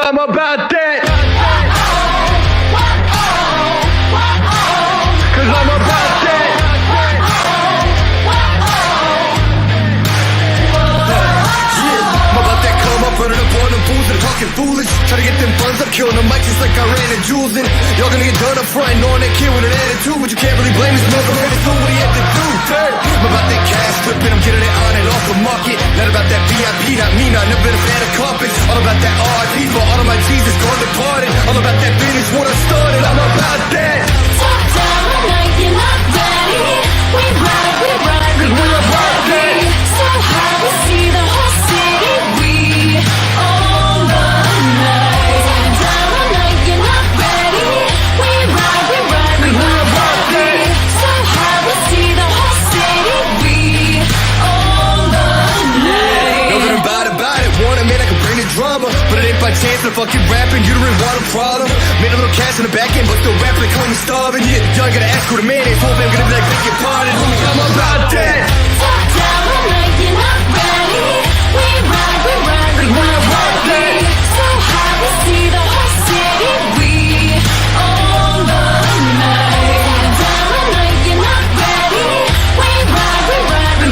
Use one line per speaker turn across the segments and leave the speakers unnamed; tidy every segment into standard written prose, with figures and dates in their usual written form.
I'm about that. Cause I'm about that. I'm about that come up, running up on them fools that are talking foolish. Try to get them funds up, killing the mic just like I ran the jewels in. Y'all gonna get done up front, knowing that kid with an attitude, but you can't really blame this motherfucker. So what he had to do, I'm about that cash flipping, I'm getting it on and off the market. Not about that VIP, not me, not never been a fan of carpet. All about that RIP, but all of my Jesus gone departed. All about that finish, what I started, I'm about that.
Top down, like you're not ready. We ride, we're about that. So high, we see the whole city. We own the night. Top down, like you're not ready. We ride, we're about that. So high, we see the whole city. We own the night.
Know that I'm about it, want it, man, I can bring the drama. But it ain't by chance, I'm fucking rapping, you don't really want a problem. Made a little cash in the back end, but still rapping, they call me starving. Yeah, y'all gotta ask who the man is, hope I'm gonna be like, beg your pardon. I'm about that.
Top down, like you're not ready. We ride, we're about that. So high, we see the whole city. We own the night. Top down, like you're not ready. We ride,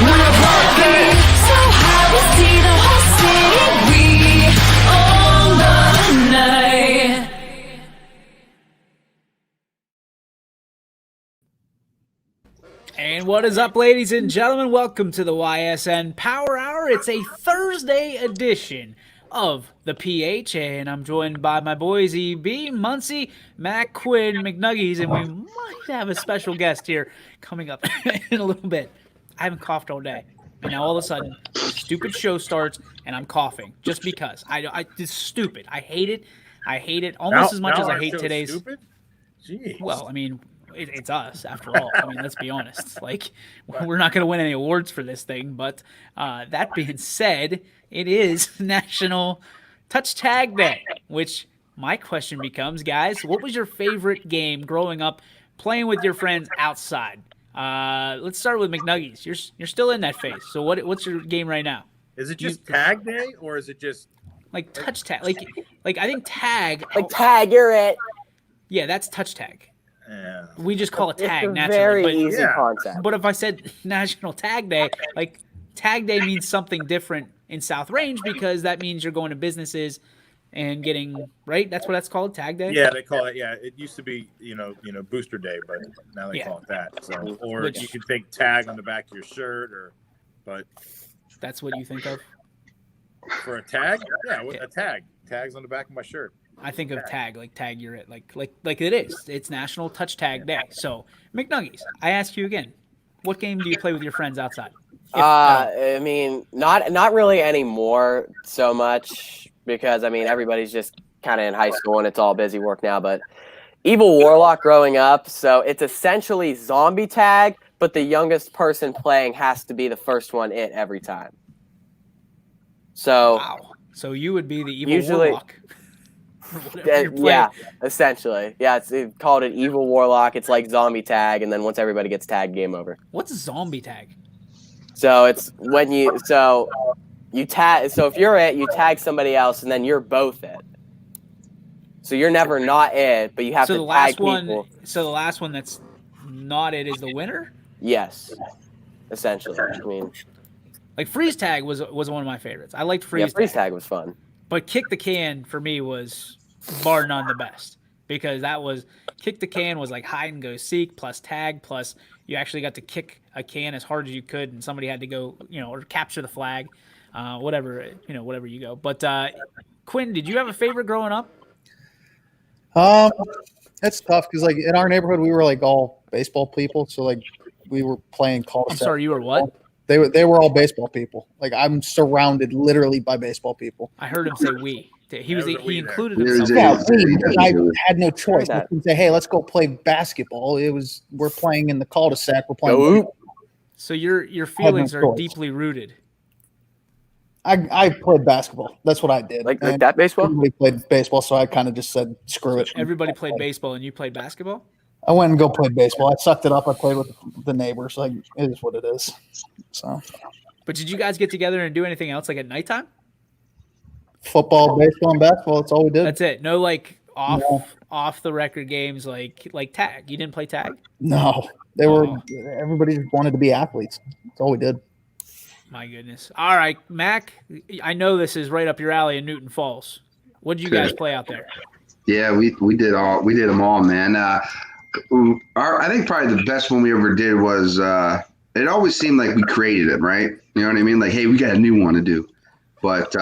we're about that. So high, we see the whole city. We own the night.
And what is up, ladies and gentlemen? Welcome to the Ysn Power Hour. It's a Thursday edition of the PH, and I'm joined by my boys EB, Muncie, Matt, Quinn, McNuggies, and we might have a special guest here coming up in a little bit. I haven't coughed all day, and now all of a sudden, stupid show starts, and I'm coughing just because. It's stupid. I hate it. I hate it almost as much as I hate today's.
Stupid? Jeez.
Well, I mean, it's us after all. I mean, let's be honest. Like, we're not going to win any awards for this thing. But that being said, it is National Touch Tag Day, which my question becomes, guys, what was your favorite game growing up playing with your friends outside? Let's start with McNuggies. You're still in that phase. So what's your game right now?
Is it just tag day or is it just
like touch tag? Like I think tag.
Like tag, you're it.
Yeah, that's touch tag.
yeah.
We just call it tag
It's a
naturally.
very
but,
easy
yeah.
concept.
But if I said National Tag Day, like Tag Day means something different in South Range because that means you're going to businesses and getting right. That's what that's called, Tag Day.
Yeah, they call it. Yeah, it used to be Booster Day, but now they
Yeah.
call it that. So, or
Which-
you can take tag on the back of your shirt, but
That's what you think of.
for a tag, yeah,
Yeah.
a tag. Tags on the back of my shirt.
I think of tag, like tag you're it, like it is. It's National Touch Tag Day. So McNuggies, I ask you again, what game do you play with your friends outside? If at all?
I mean, not really anymore so much because I mean everybody's just kind of in high school and it's all busy work now. But Evil Warlock growing up, so it's essentially zombie tag, but the youngest person playing has to be the first one in every time. So
Wow. So you would be the evil
Usually-
warlock. Or whatever you're playing.
yeah, essentially, yeah, it's called an Evil Warlock. It's like zombie tag, and then once everybody gets tagged, game over.
What's zombie tag?
So it's when you tag. So if you're it, you tag somebody else, and then you're both it. So you're never not it, but you have
So
to
the
tag
last one.
people.
So the last one that's not it is the winner.
Yes, essentially. I mean,
Like freeze tag was one of my favorites. I liked
yeah,
freeze
freeze
tag.
tag was fun.
But kick the can for me was bar none the best because that was kick the can was like hide and go seek plus tag plus you actually got to kick a can as hard as you could and somebody had to go or capture the flag, whatever you go. But Quinn, did you have a favorite growing up?
That's tough because like in our neighborhood we were like all baseball people, so like we were playing call.
I'm sorry, you were what?
They were all baseball people. Like I'm surrounded literally by baseball people.
I heard him say we. He was
There was a we
he
there.
included
There's
himself.
Yeah, I had no choice.
that.
I couldn't say, hey, let's go play basketball. We're playing in the cul-de-sac. We're playing.
Go.
So your feelings are
choice.
deeply rooted.
I played basketball. That's what I did.
Like
And
that baseball.
everybody played baseball, so I kind of just said, screw it.
Everybody played baseball and you played basketball?
I went and go play baseball. I sucked it up. I played with the neighbors. Like it is what it is. So
But did you guys get together and do anything else like at nighttime?
Football, baseball, and basketball. That's all we did.
That's it. No like
No.
off the record games like tag. You didn't play tag?
No, they were. Everybody just wanted to be athletes. That's all we did.
My goodness. All right, Mac. I know this is right up your alley in Newton Falls. What did you guys play out there?
Yeah, we did them all, man. I think probably the best one we ever did was it always seemed like we created it, right? You know what I mean? Like, hey, we got a new one to do, but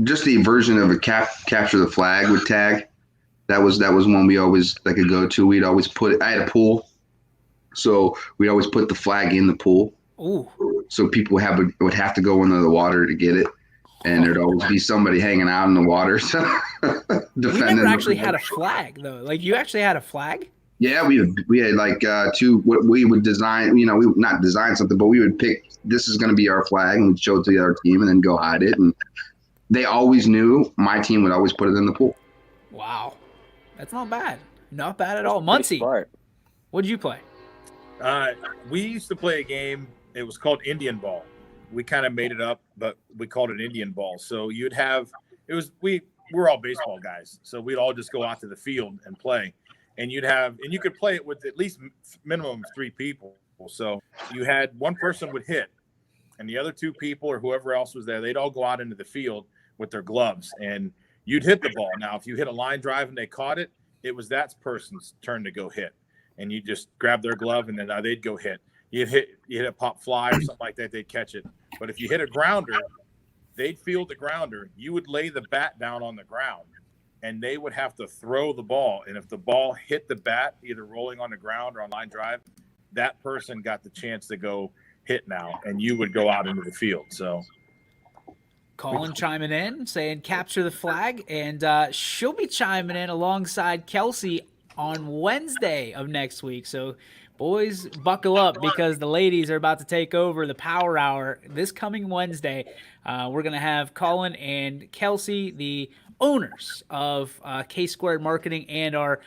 just the version of a capture the flag with tag. That was one we always like a go to. We'd always put it. I had a pool, so we'd always put the flag in the pool.
Ooh.
So people would have to go into the water to get it, and there'd always be somebody hanging out in the water. So
We never actually had a flag though. Like you actually had a flag?
Yeah, we had like two. What we would design, we would not design something, but we would pick. This is going to be our flag, and we'd show it to the other team, and then go hide it. And they always knew. My team would always put it in the pool.
Wow, that's not bad. Not bad at all. Muncie, what did you play?
We used to play a game. It was called Indian Ball. We kind of made it up, but we called it Indian Ball. So you'd have we're all baseball guys, so we'd all just go out to the field and play. And you could play it with at least minimum of 3 people. So you had one person would hit, and the other 2 people or whoever else was there, they'd all go out into the field with their gloves, and you'd hit the ball. Now, if you hit a line drive and they caught it, it was that person's turn to go hit, and you just grab their glove and then they'd go hit. You hit a pop fly or something like that, they'd catch it. But if you hit a grounder, they'd field the grounder. You would lay the bat down on the ground, and they would have to throw the ball. And if the ball hit the bat, either rolling on the ground or on line drive, that person got the chance to go hit now, and you would go out into the field. So
Colin chiming in, saying capture the flag, and she'll be chiming in alongside Kelsey on Wednesday of next week. So boys, buckle up because the ladies are about to take over the Power Hour this coming Wednesday. We're going to have Colin and Kelsey, the owners of K-Squared Marketing and our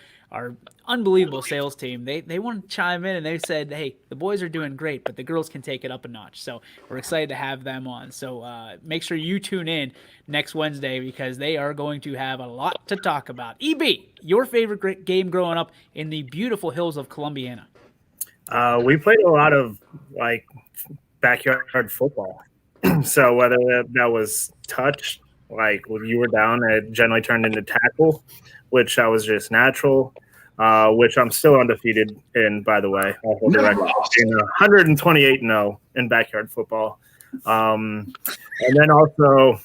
unbelievable sales team. They want to chime in, and they said, hey, the boys are doing great, but the girls can take it up a notch. So we're excited to have them on. So make sure you tune in next Wednesday because they are going to have a lot to talk about. EB, your favorite game growing up in the beautiful hills of Columbiana?
We played a lot of like backyard football. So whether that was touch, like when you were down, it generally turned into tackle, which that was just natural, which I'm still undefeated in, by the way. I hold the record in 128-0 in backyard football. And then also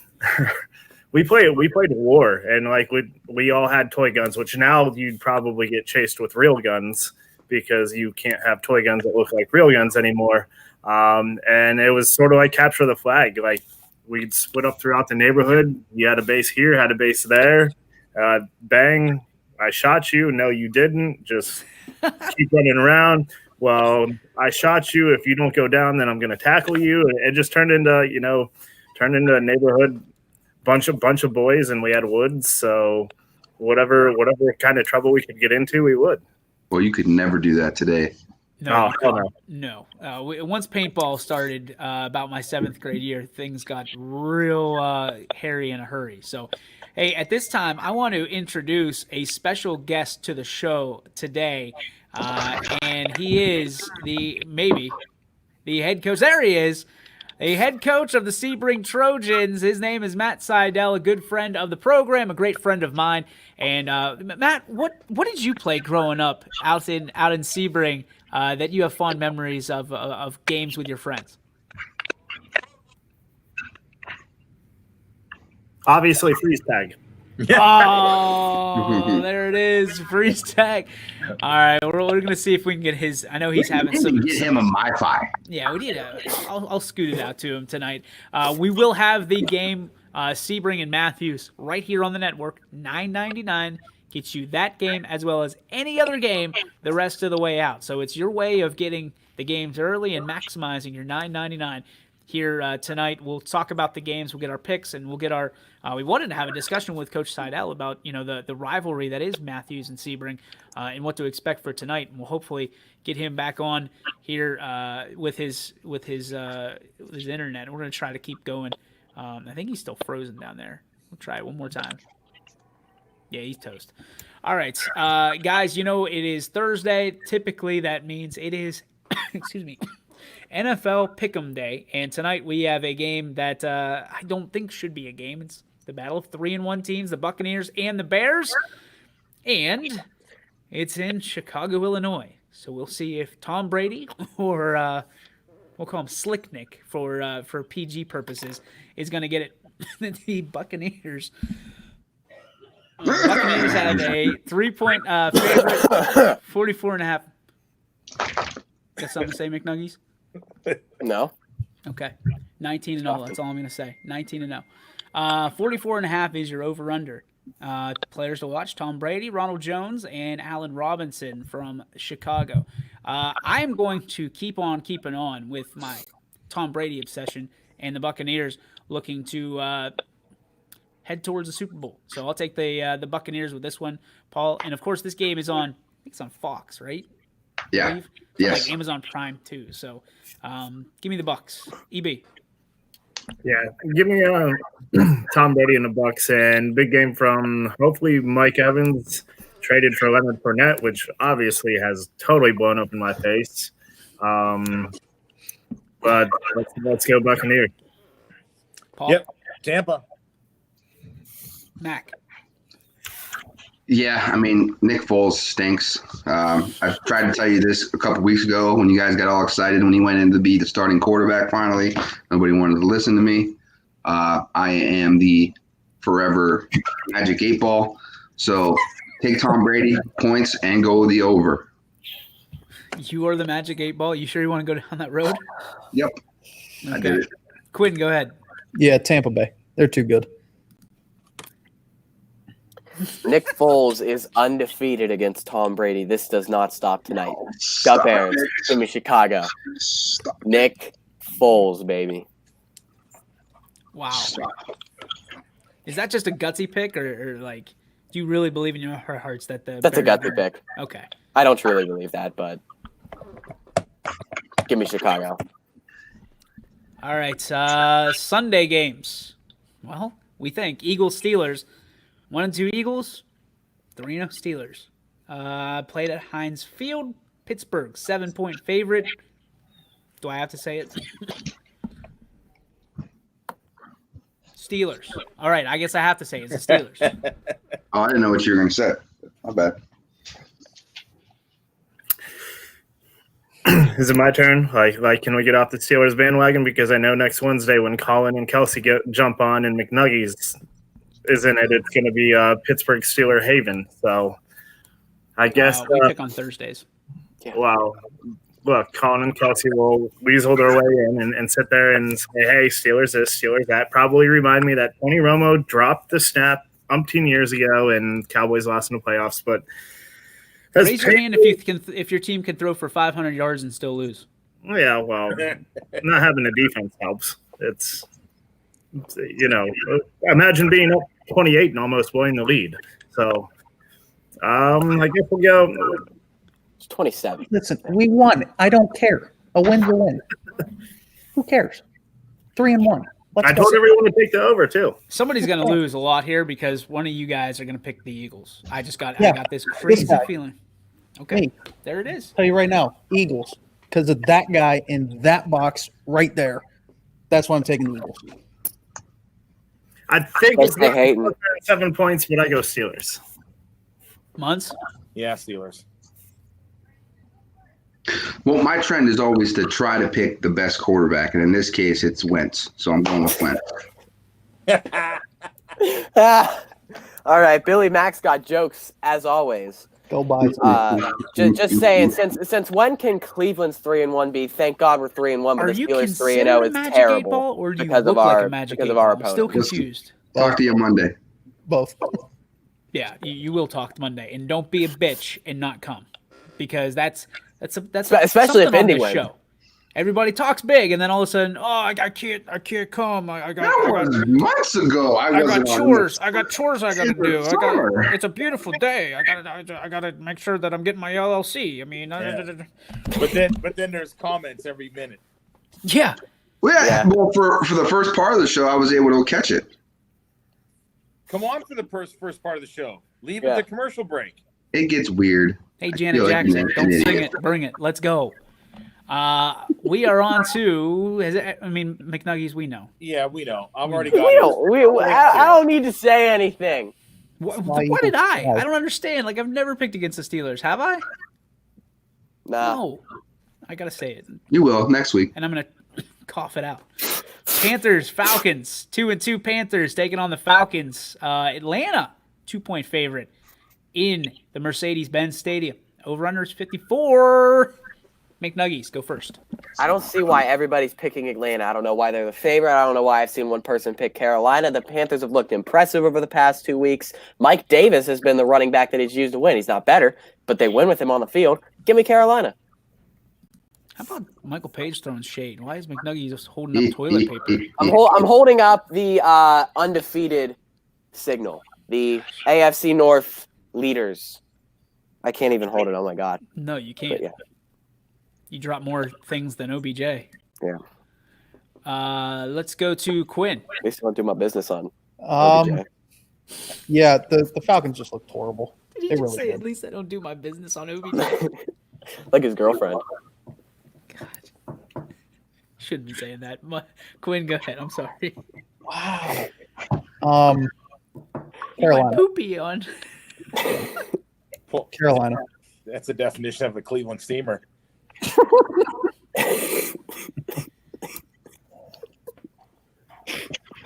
we played war, and like we all had toy guns, which now you'd probably get chased with real guns because you can't have toy guns that look like real guns anymore. And it was sort of like capture the flag. Like we'd split up throughout the neighborhood. You had a base here, had a base there. Bang, I shot you. No, you didn't. Just keep running around. Well, I shot you. If you don't go down, then I'm going to tackle you. And it just turned into a neighborhood bunch of boys, and we had woods. So whatever kind of trouble we could get into, we would.
Well, you could never do that today.
No. Once paintball started about my 7th grade year, things got real hairy in a hurry. So, hey, at this time, I want to introduce a special guest to the show today, and he is the head coach. There he is. A head coach of the Sebring Trojans. His name is Matt Seidel, a good friend of the program, a great friend of mine. And Matt, what did you play growing up out in Sebring that you have fond memories of games with your friends?
Obviously, freeze tag.
Oh, there it is, freeze tag. All right, we're going to see if we can get his. I know he's having some.
Get him a MiFi.
Yeah, we need I'll scoot it out to him tonight. We will have the game Sebring and Matthews right here on the network. $9.99 gets you that game as well as any other game the rest of the way out. So it's your way of getting the games early and maximizing your $9.99. Here tonight, we'll talk about the games. We'll get our picks, and we'll get our. We wanted to have a discussion with Coach Seidel about the rivalry that is Matthews and Sebring, and what to expect for tonight. And we'll hopefully get him back on here with his internet. And we're going to try to keep going I think he's still frozen down there. We'll try it one more time. Yeah, he's toast. All right, guys, you know, it is Thursday. Typically, that means it is, excuse me, NFL Pick'em Day. And tonight we have a game that I don't think should be a game. It's the battle of 3-1 teams, the Buccaneers and the Bears. And it's in Chicago, Illinois. So we'll see if Tom Brady or we'll call him Slick Nick for PG purposes is going to get it. The Buccaneers. Buccaneers have a 3-point favorite, 44.5. Got something to say, McNuggies?
No.
Okay. 19-0. That's all I'm going to say. 19-0. 44.5 is your over-under. Players to watch: Tom Brady, Ronald Jones, and Allen Robinson from Chicago. I am going to keep on keeping on with my Tom Brady obsession and the Buccaneers looking to head towards the Super Bowl. So I'll take the Buccaneers with this one, Paul. And of course, this game is on. I think it's on Fox, right?
Yeah. Yes.
Like Amazon Prime too. So give me the Bucks. EB.
Yeah, give me Tom Brady and the Bucks, and big game from hopefully Mike Evans, traded for Leonard Fournette, which obviously has totally blown up in my face. But let's go Buccaneers.
Paul.
Yep. Tampa.
Mac.
Yeah, I mean, Nick Foles stinks. I tried to tell you this a couple weeks ago when you guys got all excited when he went in to be the starting quarterback finally. Nobody wanted to listen to me. I am the forever Magic 8 Ball. So take Tom Brady, points, and go the over.
You are the Magic 8 Ball. You sure you want to go down that road?
Yep, I did it.
Quinn, go ahead.
Yeah, Tampa Bay. They're too good.
Nick Foles is undefeated against Tom Brady. This does not stop tonight. Go Bears. Give me Chicago. Nick Foles, baby.
Wow. Is that just a gutsy pick, or like, do you really believe in your hearts that the
That's a
Bears
gutsy pick.
Okay.
I don't truly believe that, but give me Chicago.
All right. Sunday games. Well, we think Eagles Steelers. 1-2 Eagles, 3-0 Steelers. Played at Heinz Field, Pittsburgh, 7-point favorite. Do I have to say it? Steelers. All right, I guess I have to say it's the Steelers.
Oh, I didn't know what you were going to say. My bad.
Is it my turn? Like, can we get off the Steelers bandwagon? Because I know next Wednesday when Colin and Kelsey jump on and McNuggies is in it, it's going to be Pittsburgh Steeler Haven. So I guess
we pick on Thursdays.
Yeah.
Wow. Look, Colin and Kelsey will weasel their way in and sit there and say, hey, Steelers this, Steelers that. Probably remind me that Tony Romo dropped the snap umpteen years ago and Cowboys lost in the playoffs. But
raise your hand if your team can throw for 500 yards and still lose.
Yeah, well, not having a defense helps. It's imagine being up 28 and almost blowing the lead. So I guess we'll go.
It's 27.
Listen, we won. I don't care. A win's a win. Who cares? 3-1.
I told everyone to take the over too.
Somebody's going to lose a lot here because one of you guys are going to pick the Eagles. I got this crazy feeling. Okay,
Me.
There it is.
Tell you right now, Eagles, because of that guy in that box right there. That's why I'm taking the Eagles.
I think
That's the hating.
7 points, but I go Steelers.
Months?
Yeah, Steelers.
Well, my trend is always to try to pick the best quarterback, and in this case, it's Wentz. So I'm going with Wentz.
All right, Billy Mack's got jokes as always.
Go buy
Just saying, since when can Cleveland's 3-1 be? Thank God we're 3-1, but
Are
the
you
Steelers 3-0
considered
is
Magic
terrible
8 Ball, or do you
because
look
of our
like a Magic
because
8
of our
Ball? I'm still
opponent.
confused.
Talk to you Monday.
both.
Yeah, you will talk Monday, and don't be a bitch and not come, because that's
Especially
something
if
on
Indy
this
wins.
show. Everybody talks big, and then all of a sudden, I can't come. I
That was months ago. I
got
wasn't on
chores.
this.
I got chores I gotta do.
Summer.
It's a beautiful day. I gotta make sure that I'm getting my LLC. I mean,
Yeah. But then there's comments every minute.
yeah.
Well,
Yeah.
well, for the first part of the show, I was able to catch it.
Come on for the first part of the show. Leave
Yeah.
at the commercial break.
It gets weird.
Hey,
I
Janet
feel like
Jackson,
an
don't sing
idiot.
it. Bring it. Let's go. We are on to. McNuggies. We know.
Yeah, we know. I've already got
We
it.
don't. I don't need to say anything.
What did I? I don't understand. Like I've never picked against the Steelers. Have I?
Nah.
No. I gotta say it,
You will next week.
and I'm gonna cough it out. Panthers, Falcons, 2-2 Panthers taking on the Falcons. Atlanta, 2-point favorite in the Mercedes-Benz Stadium. Over/under is 54. McNuggies, go first.
I don't see why everybody's picking Atlanta. I don't know why they're the favorite. I don't know why I've seen one person pick Carolina. The Panthers have looked impressive over the past 2 weeks. Mike Davis has been the running back that he's used to win. He's not better, but they win with him on the field. Give me Carolina.
How about Michael Page throwing shade? Why is McNuggies just holding up toilet paper?
I'm holding up the undefeated signal. The AFC North leaders. I can't even hold it. Oh, my God.
No, you can't.
But yeah.
You drop more things than OBJ.
Yeah.
Let's go to Quinn.
At least I don't do my business on
Um, yeah, the Falcons just looked horrible.
Did he
They
just
really
say,
did.
at least I don't do my business on OBJ?
like his girlfriend.
God. Shouldn't be saying that. Quinn, go ahead. I'm sorry.
Wow.
He went
Carolina.
poopy on.
Carolina.
That's the definition of a Cleveland steamer.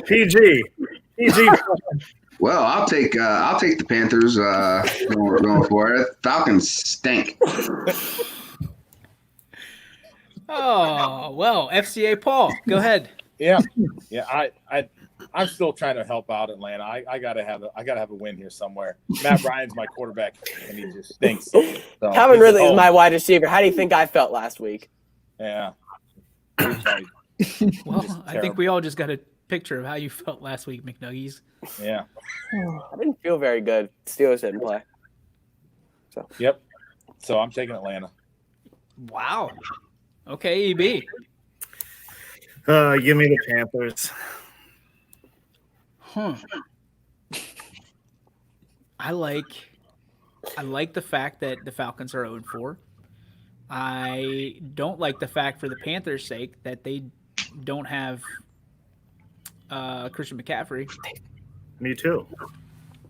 PG.
Well, I'll take the Panthers going for it. Falcons stink.
Oh, well, FCA Paul, go ahead.
Yeah. I'm still trying to help out Atlanta. I gotta have a win here somewhere. Matt Ryan's my quarterback, and he just stinks. So,
Calvin Ridley
oh,
is my wide receiver. How do you think I felt last week?
Yeah.
Well, I think we all just got a picture of how you felt last week, McNuggies.
Yeah.
I didn't feel very good. Steelers didn't play.
Yep. So I'm taking Atlanta.
Wow. Okay, EB.
Give me the Panthers.
I like the fact that the Falcons are 0-4. I don't like the fact, for the Panthers' sake, that they don't have Christian McCaffrey.
Me too.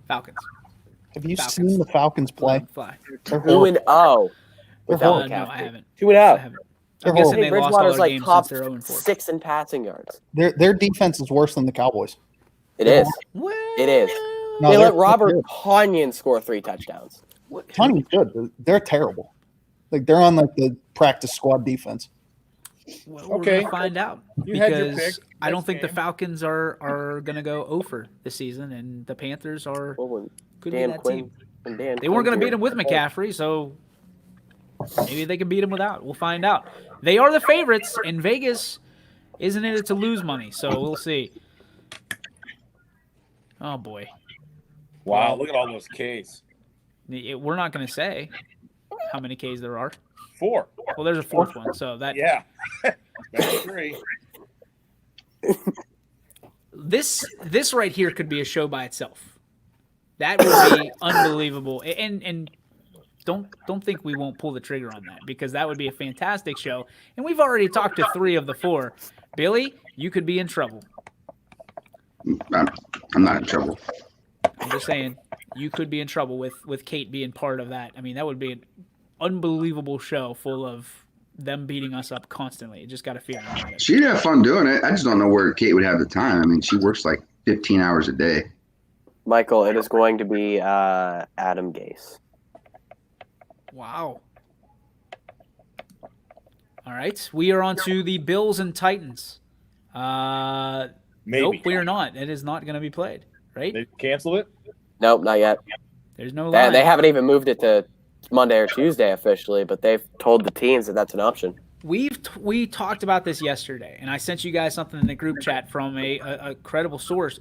Falcons.
Have you
Falcons.
seen the Falcons play?
Fly.
They're horrible.
2-0 without
No, I
McCaffrey.
haven't.
2-0.
I haven't.
They're
I'm guessing
horrible.
they lost all
Bridgewater's
their
like
games
top
since they're 0-4.
6 in passing yards.
Their defense is worse than the Cowboys.
It is.
Well,
It is.
No,
They
they're-
let Robert
they're-
Tonyan score 3 touchdowns.
Honey's good. They're terrible. Like they're on like the practice squad defense.
Well, we're
Okay.
gonna find out,
You had your
because
pick.
I don't
Next
think the
game.
Falcons are gonna go over this season, and the Panthers are
Well, when
could
Dan
be that
Quinn
team.
and Dan
They weren't
Quinn
gonna beat
here.
him with McCaffrey, so maybe they can beat him without. We'll find out. They are the favorites, and Vegas isn't in it to lose money, so we'll see. Oh boy,
Wow, look at all those Ks.
we're not gonna say how many Ks there are.
4.
Well, there's a fourth one, so that
Yeah. That's 3.
this right here could be a show by itself. That would be unbelievable. And don't think we won't pull the trigger on that, because that would be a fantastic show. And we've already talked to 3 of the 4. Billy, you could be in trouble.
I'm not in trouble.
I'm just saying, you could be in trouble with Kate being part of that. I mean, that would be an unbelievable show full of them beating us up constantly. You just got a feeling about it.
She'd have fun doing it. I just don't know where Kate would have the time. I mean, she works like 15 hours a day.
Michael, it is going to be Adam Gase.
Wow. All right, we are on to the Bills and Titans.
Maybe.
Nope, we are not. It is not going to be played, right?
They canceled it?
Nope, not yet.
There's no line.
They haven't even moved it to Monday or Tuesday officially, but they've told the teams that that's an option.
We talked about this yesterday, and I sent you guys something in the group chat from a credible source.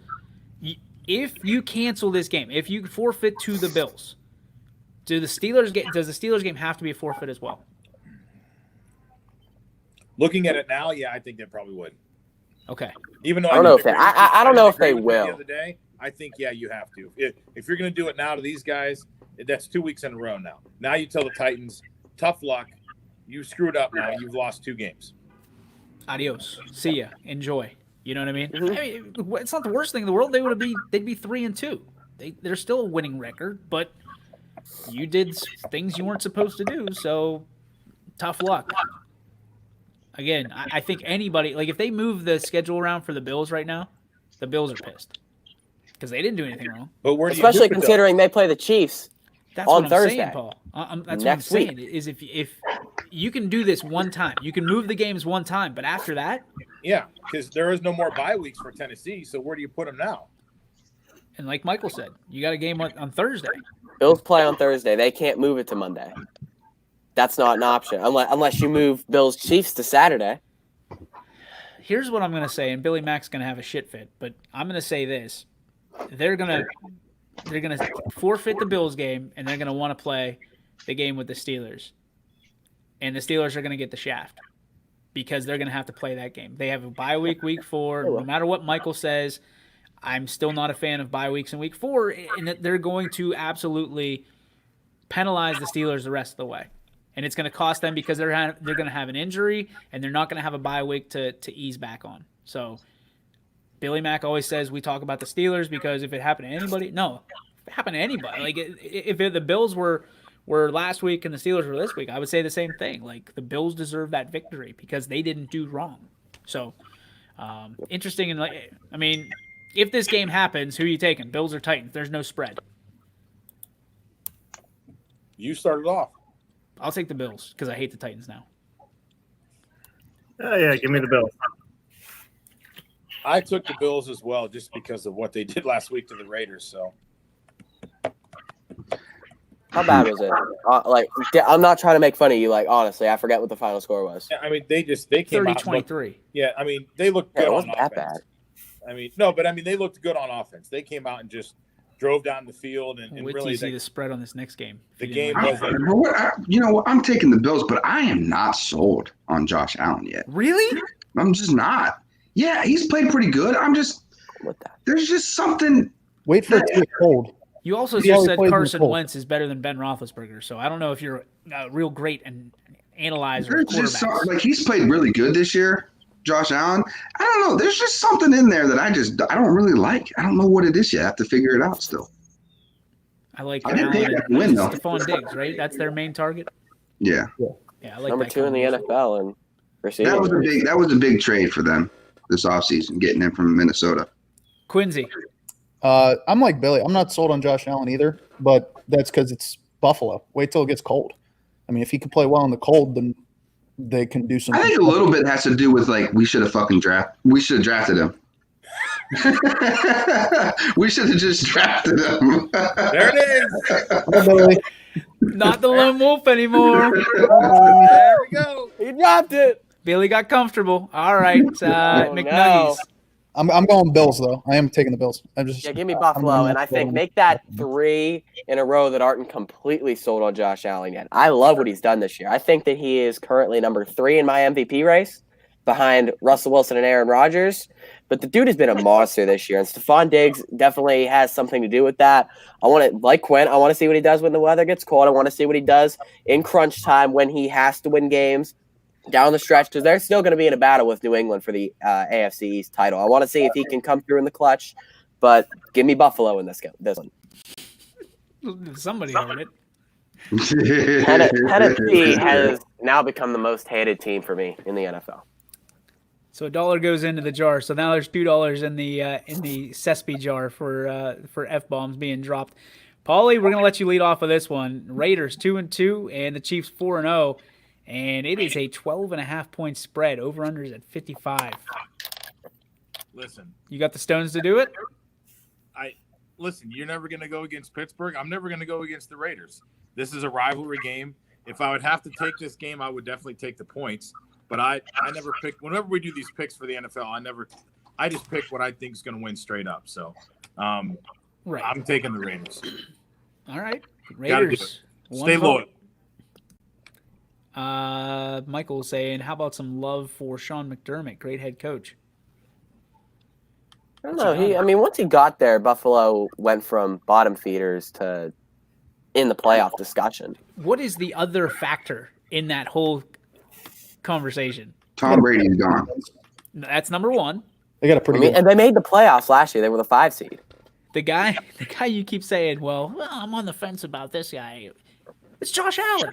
If you cancel this game, if you forfeit to the Bills, does the Steelers game have to be a forfeit as well?
Looking at it now, yeah, I think they probably would.
Okay.
Even though
I don't know if they-
disagree with
I don't
you,
know if
disagree
they
with you
will.
The other day, I think you have to. If you're going to do it now to these guys, that's 2 weeks in a row now. Now you tell the Titans, tough luck. You screwed up now. You've lost 2 games.
Adios. See ya. Enjoy. You know what I mean?
Mhm.
I mean, it's not the worst thing in the world. They'd be 3-2. They're still a winning record, but you did things you weren't supposed to do. So tough luck. Again, I think anybody like if they move the schedule around for the Bills right now, the Bills are pissed because they didn't do anything wrong.
But where do
Especially
you move it, though?
considering they play the Chiefs.
That's
On
what I'm saying,
Thursday.
Paul. That's
Next
what I'm saying. Is if you can do this one time, you can move the games one time, but after that,
Yeah, because there is no more bye weeks for Tennessee. So where do you put them now?
and like Michael said, you got a game on Thursday.
Bills play on Thursday. They can't move it to Monday. That's not an option unless you move Bills Chiefs to Saturday.
Here's what I'm going to say, and Billy Mack's going to have a shit fit, but I'm going to say this: they're going to forfeit the Bills game, and they're going to want to play the game with the Steelers, and the Steelers are going to get the shaft because they're going to have to play that game. They have a bye week, week 4. No matter what Michael says, I'm still not a fan of bye weeks in week 4, and that they're going to absolutely penalize the Steelers the rest of the way. And it's going to cost them because they're going to have an injury and they're not going to have a bye week to ease back on. So Billy Mack always says we talk about the Steelers because if it happened to anybody, no, if it happened to anybody. Like if the Bills were last week and the Steelers were this week, I would say the same thing. Like the Bills deserve that victory because they didn't do wrong. So interesting. And I mean, if this game happens, who are you taking? Bills or Titans? There's no spread.
You started off.
I'll take the Bills because I hate the Titans now.
Oh, yeah, give me the Bills.
I took the Bills as well just because of what they did last week to the Raiders. So
How bad was it? I'm not trying to make fun of you. Like, honestly, I forget what the final score was.
yeah, I mean, they came out.
30-23.
Yeah, I mean, they looked
Yeah,
good
it
on
wasn't that
offense.
bad.
I mean, no, but I mean, they looked good on offense. They came out and just drove down the field and
Wait till
really
you see the spread on this next game.
the
If you
game
didn't like
wasn't.
You know what? I'm taking the Bills, but I am not sold on Josh Allen yet.
it. Really?
I'm just not. Yeah, he's played pretty good.
With that.
There's just something.
Wait for it to get cold.
You also
He
just
always
said
plays in the
Carson
cold.
Wentz is better than Ben Roethlisberger, so I don't know if you're real great and analyzer of
There's just
quarterbacks.
like he's played really good this year, Josh Allen. I don't know. There's just something in there that I don't really like. I don't know what it is yet. I have to figure it out still.
I like
I didn't
Allen
think
and
that win, though.
Stephon Diggs, right? That's their main target.
Yeah,
Yeah, I like
Number
that
2 in the
combination.
NFL and receiving.
that was a big trade for them this offseason, getting him from Minnesota.
Quincy,
I'm like Billy. I'm not sold on Josh Allen either, but that's because it's Buffalo. Wait till it gets cold. I mean, if he can play well in the cold, then they can do
I
something.
think a little bit has to do with like we should have drafted him. We should have just drafted him.
There it is.
Hey, Billy.
not the lone wolf anymore.
There we go.
He dropped it.
Billy got comfortable. All right, McNuggies.
no.
I'm going Bills though. I am taking the Bills.
Yeah, give me Buffalo, and I think make that 3 in a row that aren't completely sold on Josh Allen yet. I love what he's done this year. I think that he is currently number 3 in my MVP race, behind Russell Wilson and Aaron Rodgers. But the dude has been a monster this year, and Stephon Diggs definitely has something to do with that. I want to, like Quinn, I want to see what he does when the weather gets cold. I want to see what he does in crunch time when he has to win games down the stretch, because they're still going to be in a battle with New England for the AFC East title. I want to see if he can come through in the clutch, but give me Buffalo in this one.
Somebody heard it.
Tennessee has now become the most hated team for me in the NFL.
So $1 goes into the jar. So now there's $2 in the Cespi jar for F-bombs being dropped. Paulie, we're gonna let you lead off of this one. Raiders 2-2 and the Chiefs 4-0, and it is a 12.5 point spread. Over/unders at 55.
Listen,
You got the stones to do it.
listen. You're never going to go against Pittsburgh. I'm never going to go against the Raiders. This is a rivalry game. If I would have to take this game, I would definitely take the points. But I never pick. Whenever we do these picks for the NFL, I just pick what I think is going to win straight up. So,
Right.
I'm taking the Raiders.
All right.
Gotta do
Raiders.
it. Stay
One vote.
loyal.
Michael saying, how about some love for Sean McDermott? Great head coach.
I don't know. Once he got there, Buffalo went from bottom feeders to in the playoff discussion.
What is the other factor in that whole conversation?
Tom Brady's gone.
That's number one.
They got a pretty good.
And they made the playoffs last year. They were the 5 seed.
The guy you keep saying, well, I'm on the fence about this guy. It's Josh Allen.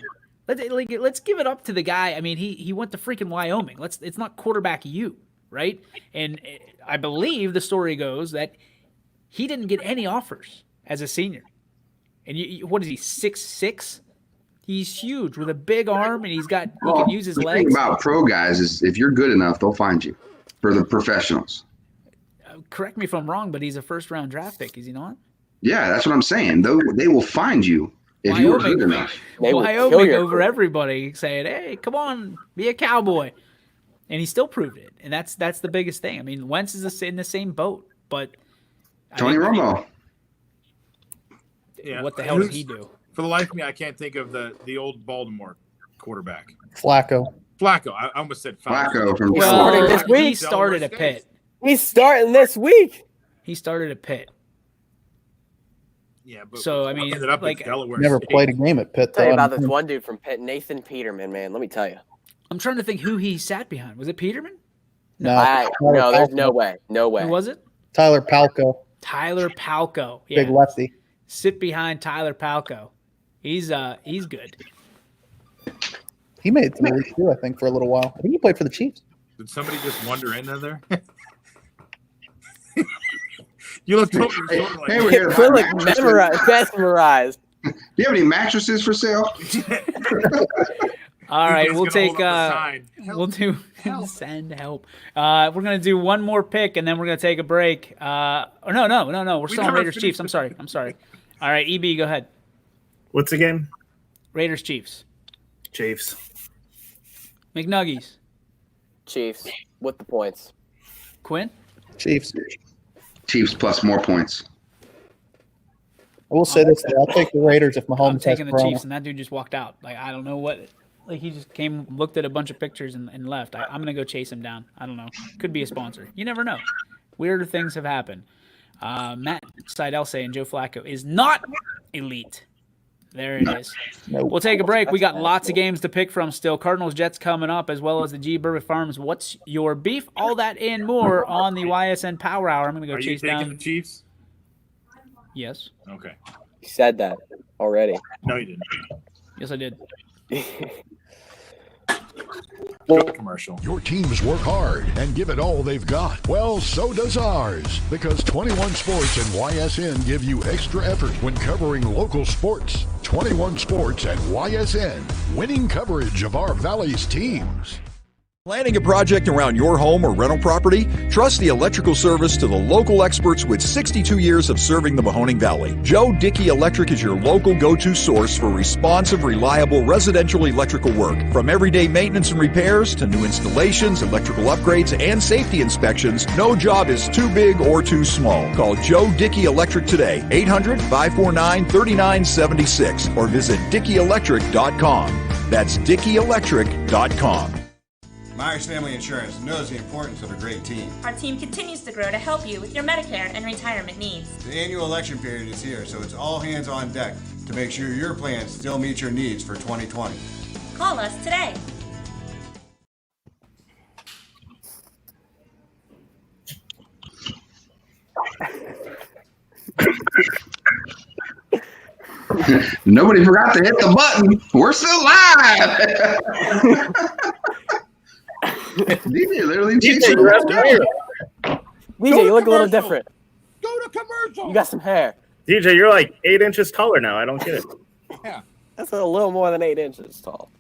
Let's give it up to the guy. I mean, he went to freaking Wyoming. It's not quarterback you, right? And I believe the story goes that he didn't get any offers as a senior. And what is he, 6'6"? He's huge with a big arm, and he can use his legs.
The thing about pro guys is if you're good enough, they'll find you. For the professionals.
Correct me if I'm wrong, but he's a first-round draft pick, is he not?
Yeah, that's what I'm saying. They will find you if you are good enough.
Wyoming over everybody saying, hey, come on, be a Cowboy. And he still proved it. And that's the biggest thing. I mean, Wentz is in the same boat, but
Tony Romo.
Yeah.
What the hell did he do?
For the life of me, I can't think of the old Baltimore quarterback.
Flacco.
I almost said
Flacco from
starting this week.
He started at Pitt.
He's starting this week.
He started at Pitt.
Yeah, but
so I mean,
ended up at Delaware
Never
State.
played a game at Pitt.
Tell you about this one dude from Pitt, Nathan Peterman. Man, let me tell you.
I'm trying to think who he sat behind. Was it Peterman?
No,
there's no way. No way.
Who was it?
Tyler Palko.
Tyler Palko. Yeah.
Big lefty.
Sit behind Tyler Palko. He's good.
He made it to the league too, I think, for a little while. I think he played for the Chiefs.
Did somebody just wander in there? You looked over your shoulder like,
Hey, we're here to
I feel
buy
like
mattresses.
mesmerized.
Do you have any mattresses for sale?
All right,
He's
we'll
gonna
take
hold up the sign.
we'll do send help. We're gonna do one more pick and then we're gonna take a break. No. We're still on
never
Raiders Chiefs. I'm sorry. All right, EB, go ahead.
What's the game?
Raiders Chiefs.
Chiefs.
McNuggies.
Chiefs with the points.
Quinn.
Chiefs.
Chiefs plus more points.
I will say this: I'll take the Raiders if Mahomes
I'm taking
has
the
corona.
Chiefs, and that dude just walked out. Like I don't know what. Like he just came, looked at a bunch of pictures, and left. I'm gonna go chase him down. I don't know. Could be a sponsor. You never know. Weirder things have happened. Matt Seidel saying Joe Flacco is not elite. There it is.
Nope.
We'll take a break. We got lots of games to pick from still. Cardinals, Jets coming up, as well as the G. Burbick Farms. What's your beef? All that and more on the YSN Power Hour. I'm going to go
Are you
chase
taking
down.
the Chiefs?
Yes.
Okay.
You said that already.
No, you didn't.
Yes, I did.
Go to commercial.
Your teams work hard and give it all they've got. Well, so does ours. Because 21 Sports and YSN give you extra effort when covering local sports. 21 Sports and YSN, winning coverage of our Valley's teams.
Planning a project around your home or rental property? Trust the electrical service to the local experts with 62 years of serving the Mahoning Valley. Joe Dickey Electric is your local go-to source for responsive, reliable residential electrical work. From everyday maintenance and repairs to new installations, electrical upgrades, and safety inspections, no job is too big or too small. Call Joe Dickey Electric today, 800-549-3976, or visit DickeyElectric.com. That's DickeyElectric.com.
Myers Family Insurance knows the importance of a great team.
Our team continues to grow to help you with your Medicare and retirement needs.
The annual election period is here, so it's all hands on deck to make sure your plans still meet your needs for 2020.
Call us today.
Nobody forgot to hit the button. We're still live. DJ literally changed
DJ, you look a little different.
Go to commercial.
You got some hair.
DJ, you're like 8 inches taller now. I don't get it.
Yeah.
That's a little more than 8 inches tall.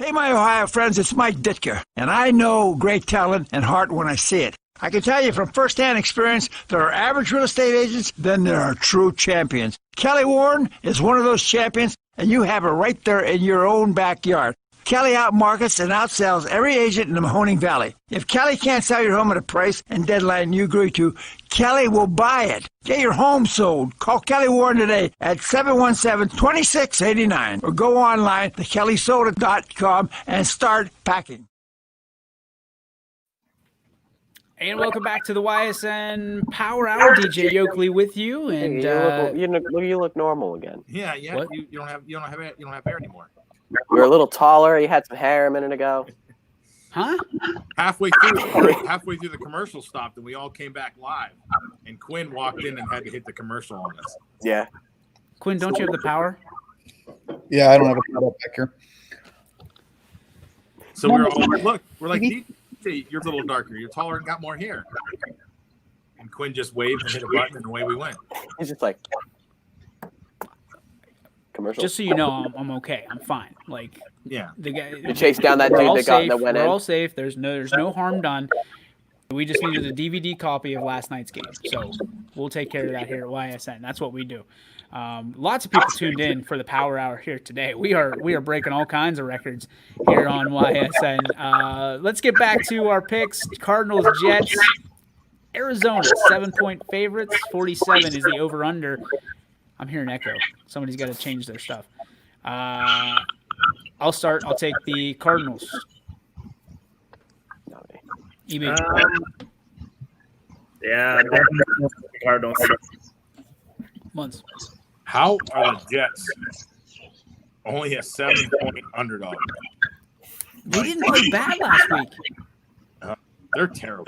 Hey, my Ohio friends, it's Mike Ditka, and I know great talent and heart when I see it. I can tell you from firsthand experience, there are average real estate agents, then there are true champions. Kelly Warren is one of those champions, and you have her right there in your own backyard. Kelly outmarkets and outsells every agent in the Mahoning Valley. If Kelly can't sell your home at a price and deadline you agree to, Kelly will buy it. Get your home sold. Call Kelly Warren today at 717-2689 or go online to kellysoda.com and start packing.
And welcome back to the YSN Power Hour. DJ Yoakley with you, and
You look normal again.
Yeah.
What?
You don't have hair anymore.
You're a little taller. You had some hair a minute ago.
Huh?
Halfway through the commercial stopped, and we all came back live. And Quinn walked in and had to hit the commercial on us.
Yeah.
Quinn, don't you have the power?
Yeah, I don't have a photo back here.
So we're all like, DJ, you're a little darker. You're taller and got more hair. And Quinn just waved and hit a button, and away we went.
He's just like commercial.
Just so you know, I'm okay. I'm fine. Like,
yeah,
the guy.
You chased down that dude that went in.
We're all safe. There's no harm done. We just needed a DVD copy of last night's game, so we'll take care of that here at YSN. That's what we do. Lots of people tuned in for the Power Hour here today. We are breaking all kinds of records here on YSN. Let's get back to our picks. Cardinals, Jets, Arizona, 7-point favorites. 47 is the over/under. I'm hearing echo. Somebody's got to change their stuff. I'll start. I'll take the Cardinals.
Yeah, definitely the Cardinals.
Months.
How are the Jets only a 7-point underdog?
They didn't play bad last week.
They're terrible.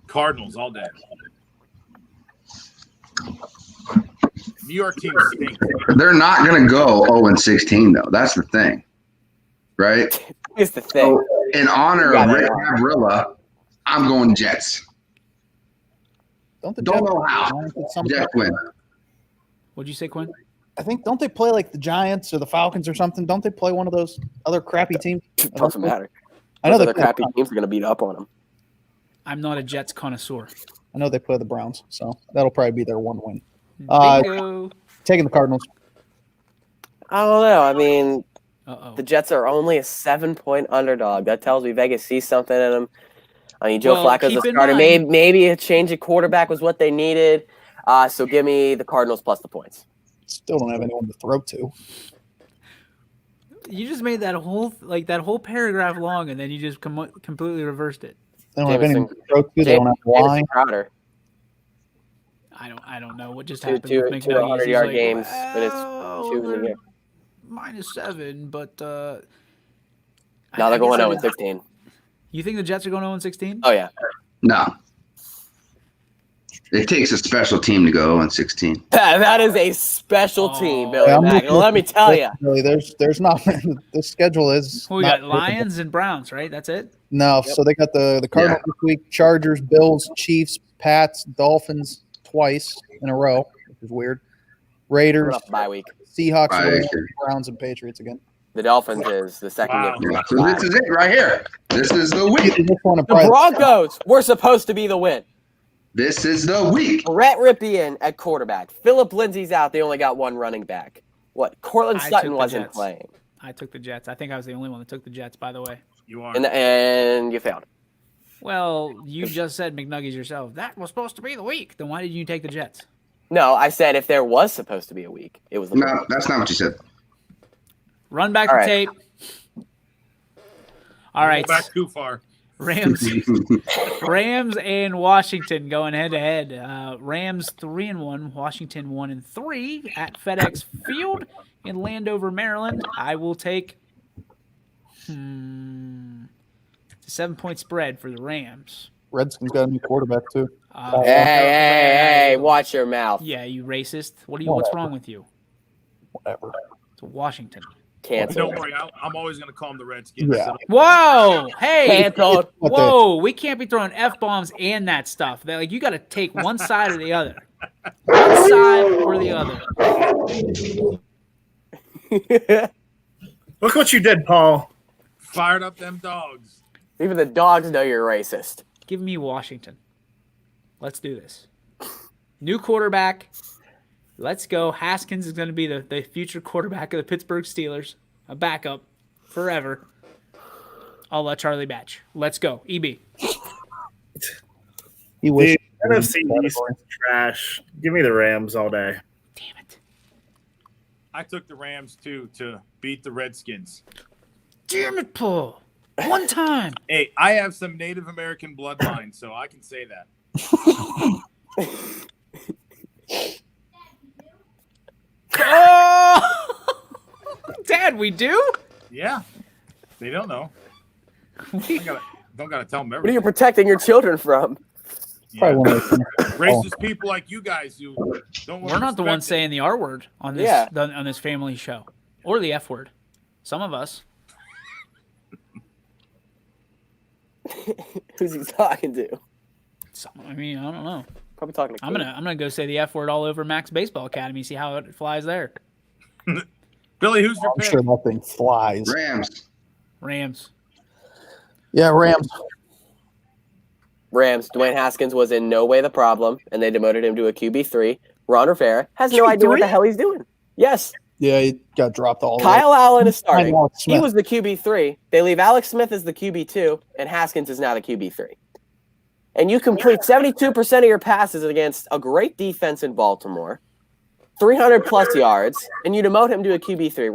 Cardinals all day. New York team stinks.
They're not going to go 0-16 though. That's the thing, right?
Here's the thing.
So, in honor of Rick Gavrilla, I'm going Jets.
Don't
know how. Jets win.
What'd you say, Quinn?
I think, don't they play like the Giants or the Falcons or something? Don't they play one of those other crappy teams?
Doesn't matter.
I know
the crappy teams are going to beat up on them.
I'm not a Jets connoisseur.
I know they play the Browns, so that'll probably be their one win.
Bingo.
Taking the Cardinals.
I don't know. I mean, the Jets are only a 7-point underdog. That tells me Vegas sees something in them. I mean, Joe Flacco's the starter. Maybe a change of quarterback was what they needed. So give me the Cardinals plus the points.
Still don't have anyone to throw to.
You just made that whole paragraph long, and then you just completely reversed it.
They don't have anyone to throw to. They don't have line.
I don't know what just happened.
Two 100-yard
like,
games, but it's two in the year.
-7, but
now they're going 0-16.
You think the Jets are going 0-16?
Oh yeah.
No. It takes a special team to go 0-16.
That is a special team, Billy Mack. Let me tell you.
There's not. The schedule is.
We got Lions and Browns, right? That's it.
No, so they got the Cardinals this week, Chargers, Bills, Chiefs, Pats, Dolphins twice in a row, which is weird. Raiders,
bye week.
Seahawks, Rams, Browns, and Patriots again.
The Dolphins is the second game.
So this is it right here. This is the week.
The Broncos were supposed to be the win.
This is the week.
Brett Ripien at quarterback. Phillip Lindsay's out. They only got one running back. What? Cortland Sutton wasn't playing.
I took the Jets. I think I was the only one that took the Jets, by the way.
You are.
And you failed.
Well, you just said McNuggies yourself. That was supposed to be the week. Then why did you take the Jets?
No, I said if there was supposed to be a week, it was the week.
No, that's not what you said.
Run back the tape. All right.
Back too far.
Rams and Washington going head to head. Rams 3-1, Washington 1-3 at FedEx Field in Landover, Maryland. I will take it's a 7-point spread for the Rams.
Redskins got a new quarterback too.
Hey, watch your mouth.
Yeah, you racist. What's wrong with you?
Whatever.
It's Washington.
Cancel.
Don't worry, I'm always going to call them the Redskins.
Yeah.
Whoa! Hey!
Canceled.
Whoa! We can't be throwing F-bombs and that stuff. You got to take one side or the other. One side or the other.
Look what you did, Paul.
Fired up them dogs.
Even the dogs know you're racist.
Give me Washington. Let's do this. New quarterback. Let's go. Haskins is going to be the future quarterback of the Pittsburgh Steelers. A backup forever. I'll let Charlie batch. Let's go. EB.
He wished
The NFC East is trash. Give me the Rams all day.
Damn it.
I took the Rams too to beat the Redskins.
Damn it, Paul. One time.
Hey, I have some Native American bloodline, so I can say that.
Oh! Dad, we do?
Yeah. They don't know. Don't gotta tell them
What are
everything.
you protecting your children from?
probably one of those.
Racist people like you guys who don't want
We're
to
not the ones saying the R word on this
Yeah.
on this family show. Or the F word. Some of us.
Who's he talking to?
I mean, I don't know.
Probably talking to
I'm gonna go say the F word all over Max Baseball Academy, see how it flies there.
Billy, who's your
I'm
pick?
sure that thing flies.
Rams.
Yeah, Rams.
Rams. Dwayne Haskins was in no way the problem, and they demoted him to a QB3. Ron Rivera has no idea what the hell he's doing. Yes.
Yeah, he got dropped all the way.
Kyle Allen is starting.
Alex
He
Smith.
was the QB3. They leave Alex Smith as the QB2, and Haskins is now the QB3. And you complete 72% of your passes against a great defense in Baltimore, 300 plus yards, and you demote him to a QB3.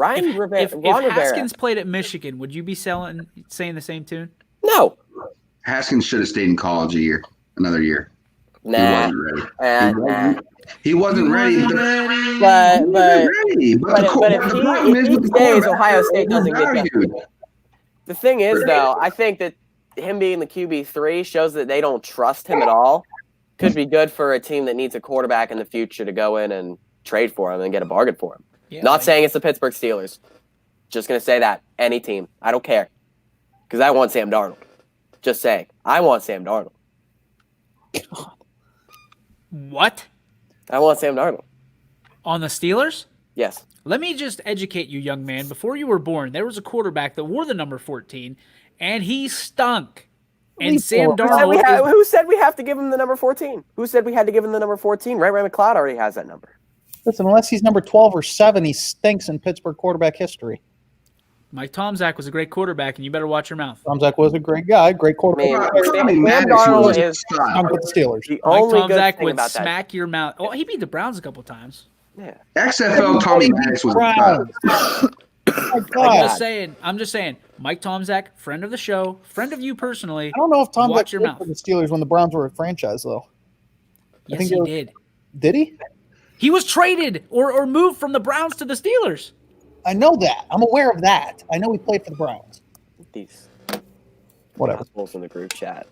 If
Ron Rivera.
Haskins played at Michigan, would you be saying the same tune?
No.
Haskins should have stayed in college another year.
Nah.
He wasn't ready.
But
The
if he stays, Ohio State doesn't get
valued.
The thing is, though, I think that him being the QB3 shows that they don't trust him at all. Could be good for a team that needs a quarterback in the future to go in and trade for him and get a bargain for him.
Yeah,
Not saying it's the Pittsburgh Steelers. Just going to say that. Any team. I don't care. Because I want Sam Darnold. Just saying. I want Sam Darnold.
What?
I want Sam Darnold.
On the Steelers?
Yes.
Let me just educate you, young man. Before you were born, there was a quarterback that wore the number 14, and he stunk. And Sam Darnold.
Who said we have to give him the number 14? Who said we had to give him the number 14? Ray McLeod already has that number.
Listen, unless he's number 12 or 7, he stinks in Pittsburgh quarterback history.
Mike Tomczak was a great quarterback, and you better watch your mouth.
Tomczak was a great guy, great quarterback.
Sam Darnold is
I'm with the Steelers.
the
Mike
only good
Tomczak
thing
would
about that.
smack your mouth. Oh, he beat the Browns a couple times.
Yeah.
XFL Tommy Maddox was
Browns. Oh my God.
I'm just saying. Mike Tomczak, friend of the show, friend of you personally.
I don't know if Tom
Watch your
played
mouth.
for the Steelers when the Browns were a franchise, though.
Yes,
think
he
it was-
did.
Did he?
He was traded or moved from the Browns to the Steelers.
I know that. I'm aware of that. I know he played for the Browns.
These
Whatever.
assholes in the group chat.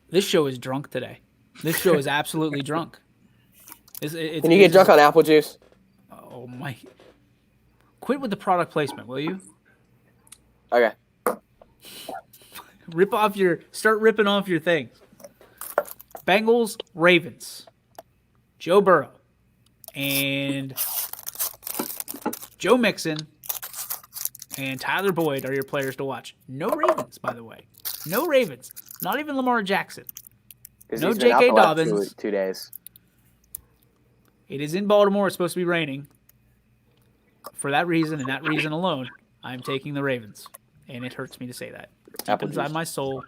This show is drunk today. This show is absolutely drunk.
Can you get drunk on apple juice?
Oh my! Quit with the product placement, will you?
Okay.
Start ripping off your things. Bengals, Ravens, Joe Burrow, and Joe Mixon and Tyler Boyd are your players to watch. No Ravens, by the way. No Ravens. Not even Lamar Jackson.
'Cause
No
he's been out
J.K.
the last
Dobbins.
2 days.
It is in Baltimore. It's supposed to be raining. For that reason and that reason alone, I'm taking the Ravens. And it hurts me to say that. Deep
Apple
inside
juice.
my soul,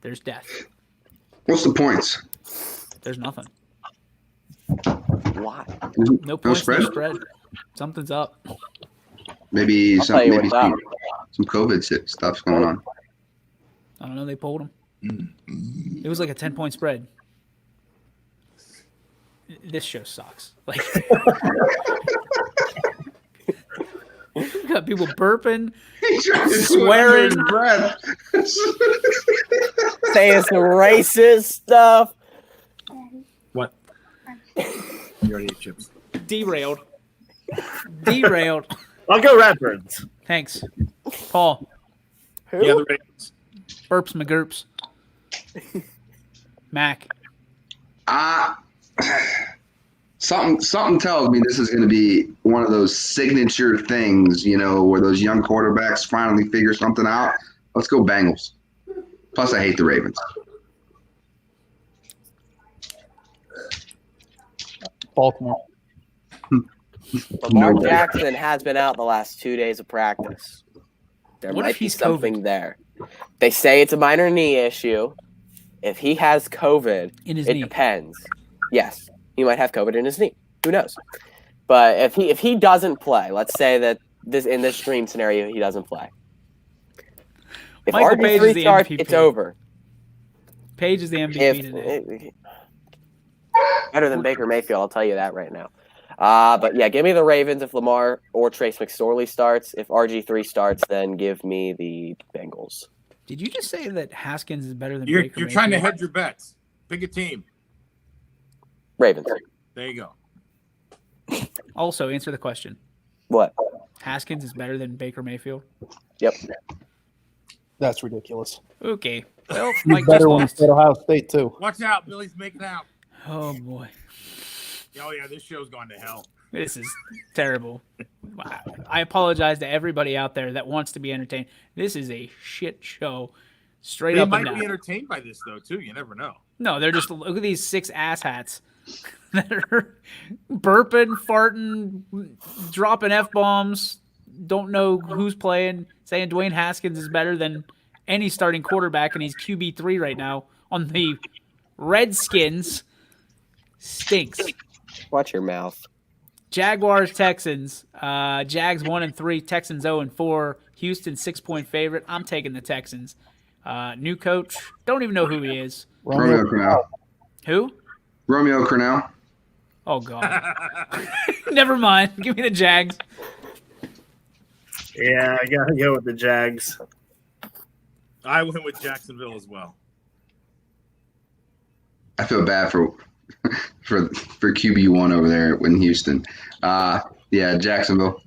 there's death.
What's the points?
There's nothing.
Why?
No points, no
spread?
spread. Something's up.
Maybe
I'll
some
tell you
maybe
what's up.
some COVID stuff's going on.
I don't know. They pulled him. It was like a 10-point spread. This show sucks. Like, you got people burping, swearing.
Saying some racist stuff.
What? You already ate chips.
Derailed.
I'll go Redbirds.
Thanks, Paul.
Who?
Yeah, the Ravens.
Burps McGurps. Mac.
Something tells me this is going to be one of those signature things, where those young quarterbacks finally figure something out. Let's go Bengals. Plus, I hate the Ravens.
Baltimore.
Lamar
No way.
Jackson has been out the last 2 days of practice. There
What
might
if
be
he's
something
COVID?
there. They say it's a minor knee issue. If he has COVID,
In his
it
knee.
depends. Yes, he might have COVID in his knee. Who knows? But if he doesn't play, let's say that in this dream scenario he doesn't play. If
Michael Page is
RG3
the
starts,
MVP.
it's over.
Page is the MVP today.
Better than Baker Mayfield, I'll tell you that right now. But yeah, give me the Ravens if Lamar or Trace McSorley starts. If RG3 starts, then give me the Bengals.
Did you just say that Haskins is better than
You're
Baker Mayfield?
trying to hedge your bets. Pick a team.
Ravens.
There you go.
Also, answer the question.
What?
Haskins is better than Baker Mayfield?
Yep.
That's ridiculous.
Okay. Well,
He's
Mike just
better when
lost.
he's at Ohio State, too.
Watch out. Billy's making out.
Oh, boy.
Oh, yeah. This show's gone to hell.
This is terrible. I apologize to everybody out there that wants to be entertained. This is a shit show. Straight
They
up
might
and
be
down.
entertained by this, though, too. You never know.
No, they're just, look at these 6 asshats that are burping, farting, dropping F-bombs, don't know who's playing, saying Dwayne Haskins is better than any starting quarterback, and he's QB3 right now on the Redskins. Stinks.
Watch your mouth.
Jaguars, Texans. Jags 1-3, Texans 0-4. Houston 6-point favorite. I'm taking the Texans. New coach. Don't even know who he is.
Romeo Crennel.
Who?
Romeo Crennel.
Oh, God. Never mind. Give me the Jags.
Yeah, I gotta go with the Jags.
I went with Jacksonville as well.
I feel bad for QB1 over there in Houston. Yeah, Jacksonville.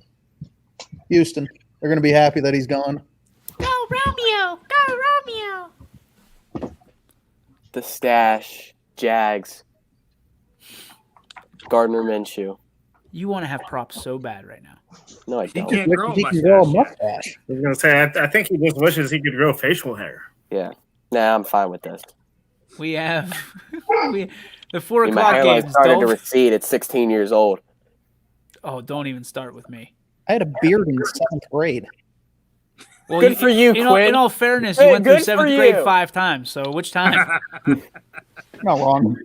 Houston. They're going to be happy that he's gone.
Go Romeo! Go Romeo!
The stash. Jags. Gardner Minshew.
You want to have props so bad right now.
No, I
He
don't.
can't grow a
He can grow a
mustache.
mustache.
I was gonna say I think he just wishes he could grow facial hair.
Yeah. Nah, I'm fine with this.
We have the 4
I mean, my
o'clock
hairline
games.
started to recede at 16 years old.
Oh, don't even start with me.
I had a beard in 7th grade.
Well,
Good for you,
in
Quinn.
all fairness,
Good-
you went through
good for
7th grade
you.
5 times. So which time?
Not wrong.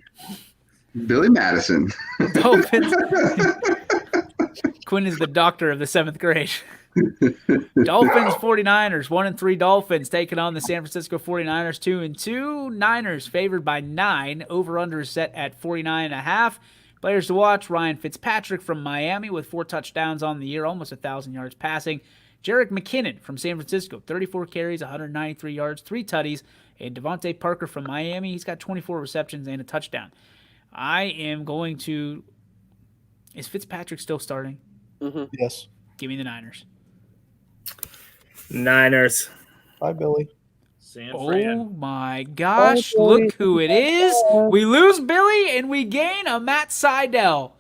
Billy Madison.
Dolphins. Quinn is the doctor of the 7th grade. Dolphins 49ers 1-3 Dolphins taking on the San Francisco 49ers 2-2. Niners favored by 9. Over under is set at 49.5. Players to watch: Ryan Fitzpatrick from Miami with 4 touchdowns on the year, almost 1,000 yards passing. Jerick McKinnon from San Francisco, 34 carries, 193 yards, 3 tutties. And Devontae Parker from Miami, he's got 24 receptions and a touchdown. I am going to... Is Fitzpatrick still starting?
Yes.
Give me the Niners.
Niners.
Bye, Billy.
San
Oh
Fran.
my gosh,
Oh, boy.
look who it is. We lose Billy and we gain a Matt Seidel.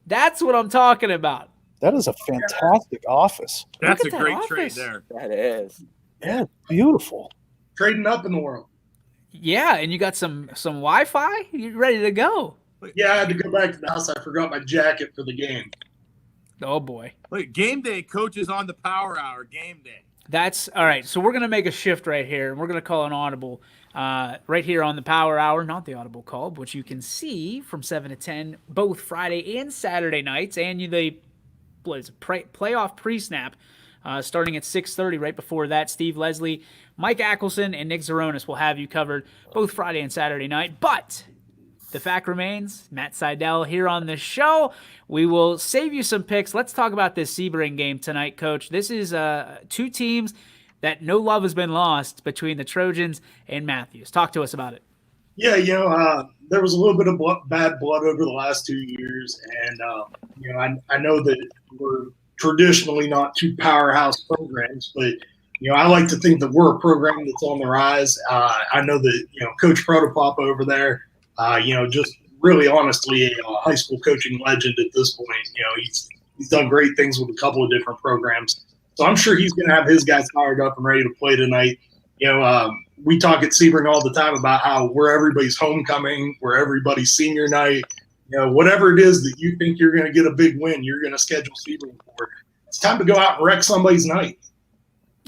That's what I'm talking about.
That is a fantastic office.
That's a
at that
great
office.
trade there.
That is.
Yeah, beautiful.
Trading up in the world.
Yeah, and you got some Wi-Fi? You're ready to go.
Yeah, I had to go back to the house. I forgot my jacket for the game.
Oh boy.
Look, game day, coaches on the Power Hour. Game day.
That's all right. So we're going to make a shift right here, and we're going to call an audible right here on the Power Hour, not the audible call, which you can see from 7 to 10 both Friday and Saturday nights, and playoff pre-snap starting at 6:30 right before that. Steve Leslie, Mike Ackelson, and Nick Zeronis will have you covered both Friday and Saturday night. But the fact remains, Matt Seidel here on the show. We will save you some picks. Let's talk about this Sebring game tonight, Coach. This is 2 teams that no love has been lost between the Trojans and Matthews. Talk to us about it.
Yeah, there was a little bit of bad blood over the last 2 years, and I know that we're traditionally not 2 powerhouse programs, but I like to think that we're a program that's on the rise. I know that Coach Protopop over there, just really honestly a high school coaching legend at this point. He's done great things with a couple of different programs. So I'm sure he's going to have his guys fired up and ready to play tonight. We talk at Sebring all the time about how we're everybody's homecoming, we're everybody's senior night. Whatever it is that you think you're going to get a big win, you're going to schedule Sebring for. It's time to go out and wreck somebody's night.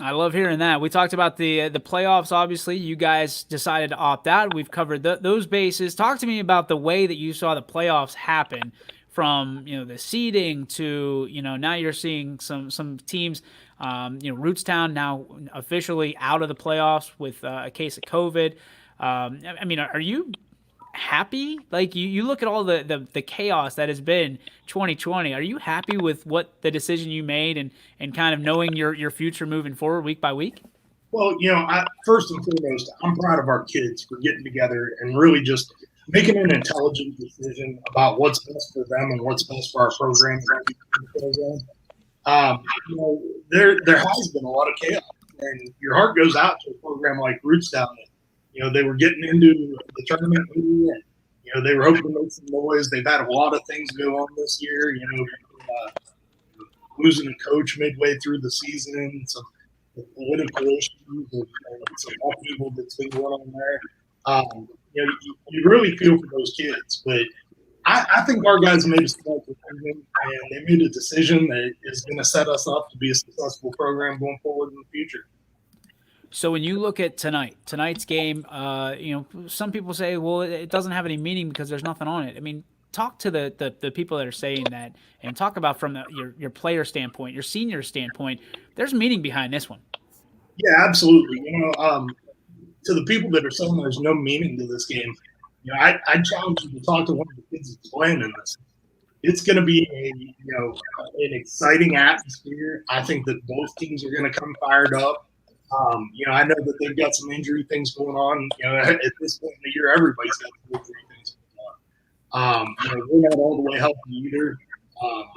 I love hearing that. We talked about the playoffs. Obviously, you guys decided to opt out. We've covered those bases. Talk to me about the way that you saw the playoffs happen, from the seeding to now you're seeing some teams. Rootstown now officially out of the playoffs with a case of COVID. I mean, are you happy? Like you look at all the chaos that has been 2020. Are you happy with what the decision you made and kind of knowing your future moving forward week by week?
Well, first and foremost, I'm proud of our kids for getting together and really just making an intelligent decision about what's best for them and what's best for our program. There has been a lot of chaos, and your heart goes out to a program like Rootstown. They were getting into the tournament, and they were hoping to make some noise. They've had a lot of things go on this year. Losing a coach midway through the season, some political issues, and some upheaval that's been going on there. You really feel for those kids, but I think our guys made a smart decision, and they made a decision that is going to set us up to be a successful program going forward in the future.
So when you look at tonight's game, some people say, well, it doesn't have any meaning because there's nothing on it. I mean, talk to the people that are saying that, and talk about from your player standpoint, your senior standpoint. There's meaning behind this one.
Yeah, absolutely. To the people that are saying there's no meaning to this game, I challenge you to talk to one of the kids that's playing in this. It's going to be an exciting atmosphere. I think that both teams are going to come fired up. I know that they've got some injury things going on. At this point in the year, everybody's got some injury things going on. We're not all the way healthy either.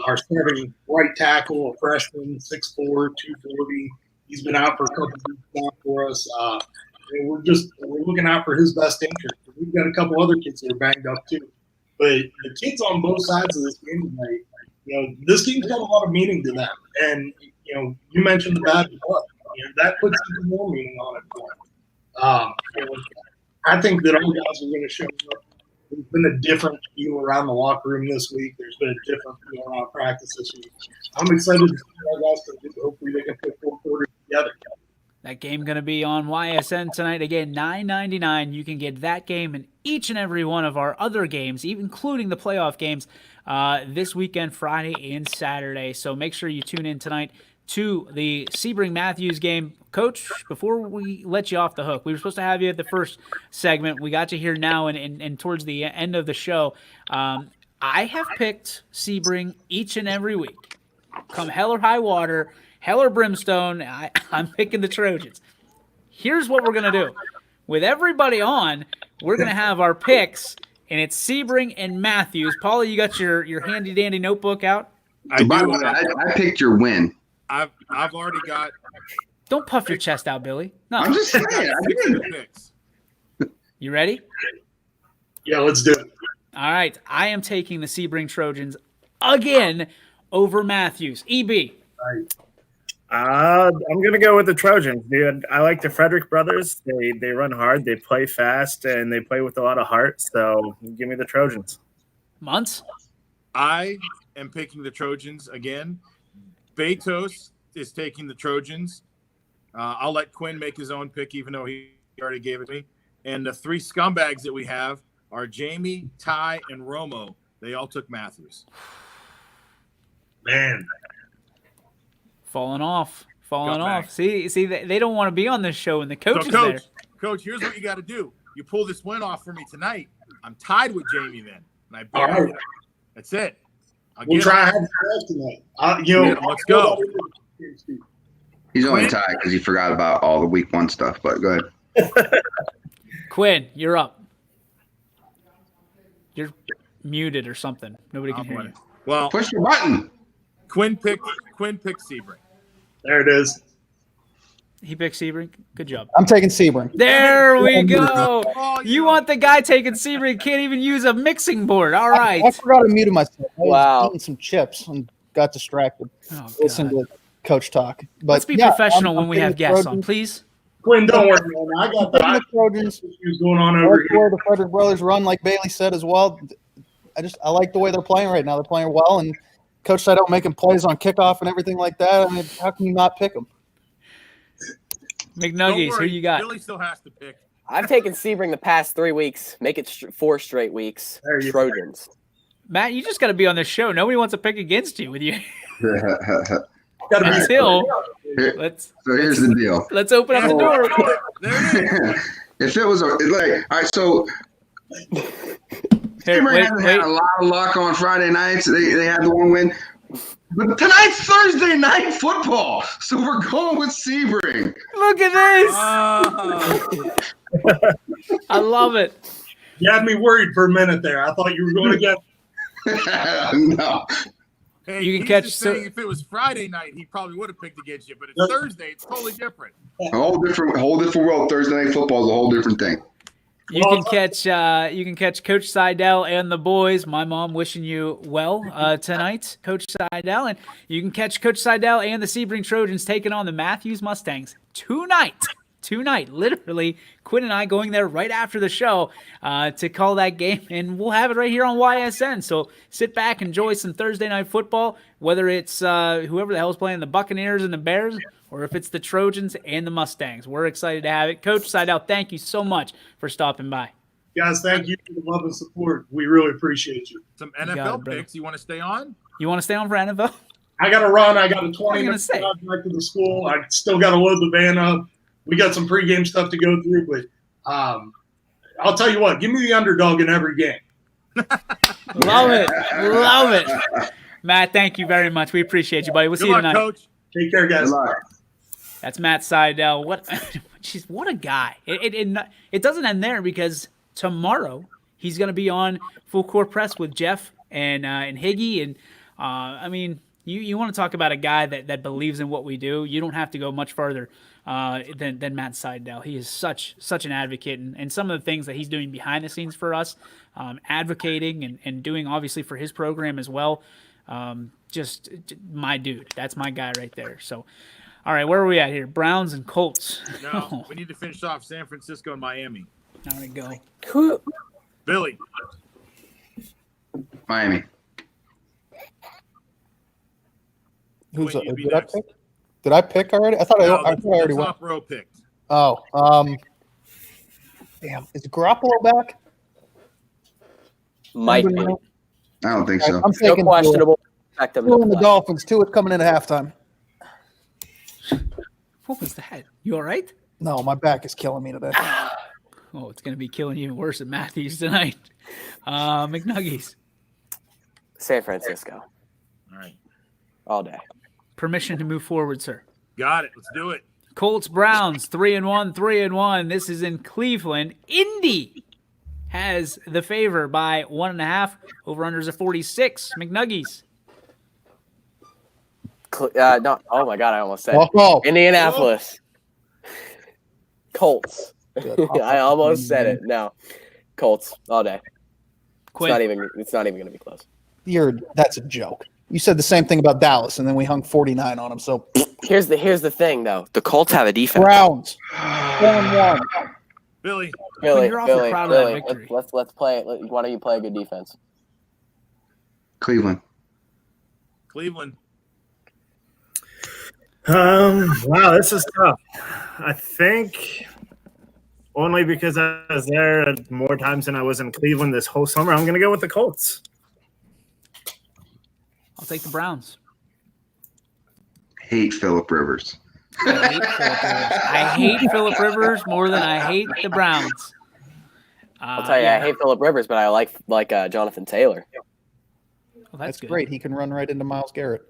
Our starting right tackle, a freshman, 6'4", 240. He's been out for a couple of weeks now for us. We're looking out for his best interest. We've got a couple other kids that are banged up too. But the kids on both sides of this game tonight, this game's got a lot of meaning to them. And you mentioned the bad blood. That puts even more meaning on it for them. I think that all guys are going to show up. There's been a different feel around the locker room this week. There's been a different feel around practice this week. I'm excited to see our guys can do. Hopefully they can put 4 quarters together.
That game going to be on YSN tonight. Again, $9.99. You can get that game and each and every one of our other games, even including the playoff games, this weekend, Friday and Saturday. So make sure you tune in tonight to the Sebring-Matthews game. Coach, before we let you off the hook, we were supposed to have you at the first segment. We got you here now and towards the end of the show. I have picked Sebring each and every week. Come hell or high water, hell or brimstone, I'm picking the Trojans. Here's what we're going to do. With everybody on, we're going to have our picks, and it's Sebring and Matthews. Paulie, you got your handy-dandy notebook out?
I picked your win.
I've already got.
Don't puff your chest out, Billy. No,
I'm just saying.
You ready?
Yeah, let's do it.
All right, I am taking the Sebring Trojans again over Matthews. EB.
I'm gonna go with the Trojans, dude. I like the Frederick brothers. They run hard, they play fast, and they play with a lot of heart. So give me the Trojans.
Months.
I am picking the Trojans again. Betos is taking the Trojans. I'll let Quinn make his own pick, even though he already gave it to me. And the 3 scumbags that we have are Jamie, Ty, and Romo. They all took Matthews.
Man.
Falling off. See, they don't want to be on this show, and the coach is there.
Coach, here's what you got to do. You pull this win off for me tonight. I'm tied with Jamie then. And I beat him. That's it.
We'll try to have the tonight.
Let's go.
He's only tied because he forgot about all the week 1 stuff, but go ahead.
Quinn, you're up. You're muted or something. Nobody can hear you.
Well,
push the button.
Quinn picked Sebring.
There it is.
He picked Sebring. Good job.
I'm taking Sebring.
There we go.
Oh,
You want the guy taking Sebring can't even use a mixing board. All right.
I forgot to mute myself. I was
Wow.
eating some chips and got distracted.
Oh,
Listen
God.
to Coach talk. But
Let's be
yeah,
professional
I'm
when we
taking
have
the
guests
Trojans.
on, please.
Quinn, don't worry, man. I got
Taking the
the
Trojans.
issues going on
I
over
like the
here.
way the Frederick brothers run, like Bailey said as well. I like the way they're playing right now. They're playing well, and Coach Seidel making plays on kickoff and everything like that. I mean, how can you not pick them?
Don't
McNuggies, who
worry,
you got?
Billy still has to pick.
I've taken Sebring the past 3 weeks. Make it 4 straight weeks.
There you
Trojans.
Matt, you just got to be on this show. Nobody wants to pick against you with you.
Gotta be
Until let's
So here's the deal.
let's open up the door.
There it is.
If it was like, all right, so
Here,
Sebring
wait,
hasn't
wait.
had a lot of luck on Friday nights. They had the one win. But tonight's Thursday night football. So we're going with Sebring.
Look at this. I love it.
You had me worried for a minute there. I thought you were going to get.
No.
Hey,
You can
he's
catch
just saying if it was Friday night, he probably would have picked against you. But it's Thursday; it's totally different.
A whole different world. Thursday night football is a whole different thing.
You can catch Coach Seidel and the boys. My mom wishing you well tonight, Coach Seidel, and you can catch Coach Seidel and the Sebring Trojans taking on the Matthews Mustangs tonight. Literally, Quinn and I going there right after the show to call that game, and we'll have it right here on YSN. So sit back, enjoy some Thursday night football, whether it's whoever the hell's playing, the Buccaneers and the Bears, or if it's the Trojans and the Mustangs. We're excited to have it. Coach Seidel, thank you so much for stopping by.
Guys, thank you for the love and support. We really appreciate you.
Some
got it,
NFL
brother.
picks. You want to stay on?
You want to stay on for NFL?
I got to run. I got a
What are
20
you gonna
minute
say?
drive back to the school. I still got to load the van up. We got some pregame stuff to go through, but I'll tell you what, give me the underdog in every game.
Love it. Matt, thank you very much. We appreciate you, buddy. We'll see you
Good luck,
tonight.
Coach.
Take care, guys.
Good luck.
That's Matt Seidel. What a guy. It doesn't end there because tomorrow he's going to be on Full Court Press with Jeff and Higgy. And I mean, you want to talk about a guy that believes in what we do. You don't have to go much further than Matt Seidel. He is such an advocate, and some of the things that he's doing behind the scenes for us, advocating and doing obviously for his program as well. Just my dude. That's my guy right there. So, all right, where are we at here? Browns and Colts.
No, we need to finish off San Francisco and Miami.
I'm going to go.
Billy.
Miami.
Who's
Quinn, you be
did I
next.
pick? Did I pick already? I thought I already
the
went.
top row picked.
Oh, damn. Is Garoppolo back?
Might be.
Anybody know?
I don't think so.
I'm
Still
taking
questionable. Expect them to
Two in the
play.
Dolphins. Two it coming in at halftime.
What was that? You all right?
No, my back is killing me today.
Oh, it's going to be killing you worse than Matthews tonight. McNuggies.
San Francisco.
All right.
All day.
Permission to move forward, sir.
Got it. Let's do it.
Colts, Browns, 3-1, 3-1. This is in Cleveland. Indy has the favor by 1.5. Over-unders at 46. McNuggies.
No, oh my God, I almost said
Oh.
Indianapolis. Colts. I almost said it. No, Colts all day.
Quinn.
It's not even going to be close.
That's a joke. You said the same thing about Dallas, and then we hung 49 on them. So
Here's the thing, though. The Colts have a defense.
Browns 4-1.
Billy.
Billy,
you're awfully proud of that victory.
let's play it. Why don't you play a good defense?
Cleveland.
Cleveland.
Wow, this is tough. I think only because I was there more times than I was in Cleveland this whole summer, I'm going to go with the Colts.
I'll take the Browns.
Hate Phillip Rivers.
I hate Phillip Rivers more than I hate the Browns.
I'll tell you, I hate Phillip Rivers, but I like Jonathan Taylor.
Well,
That's
good.
great. He can run right into Myles Garrett.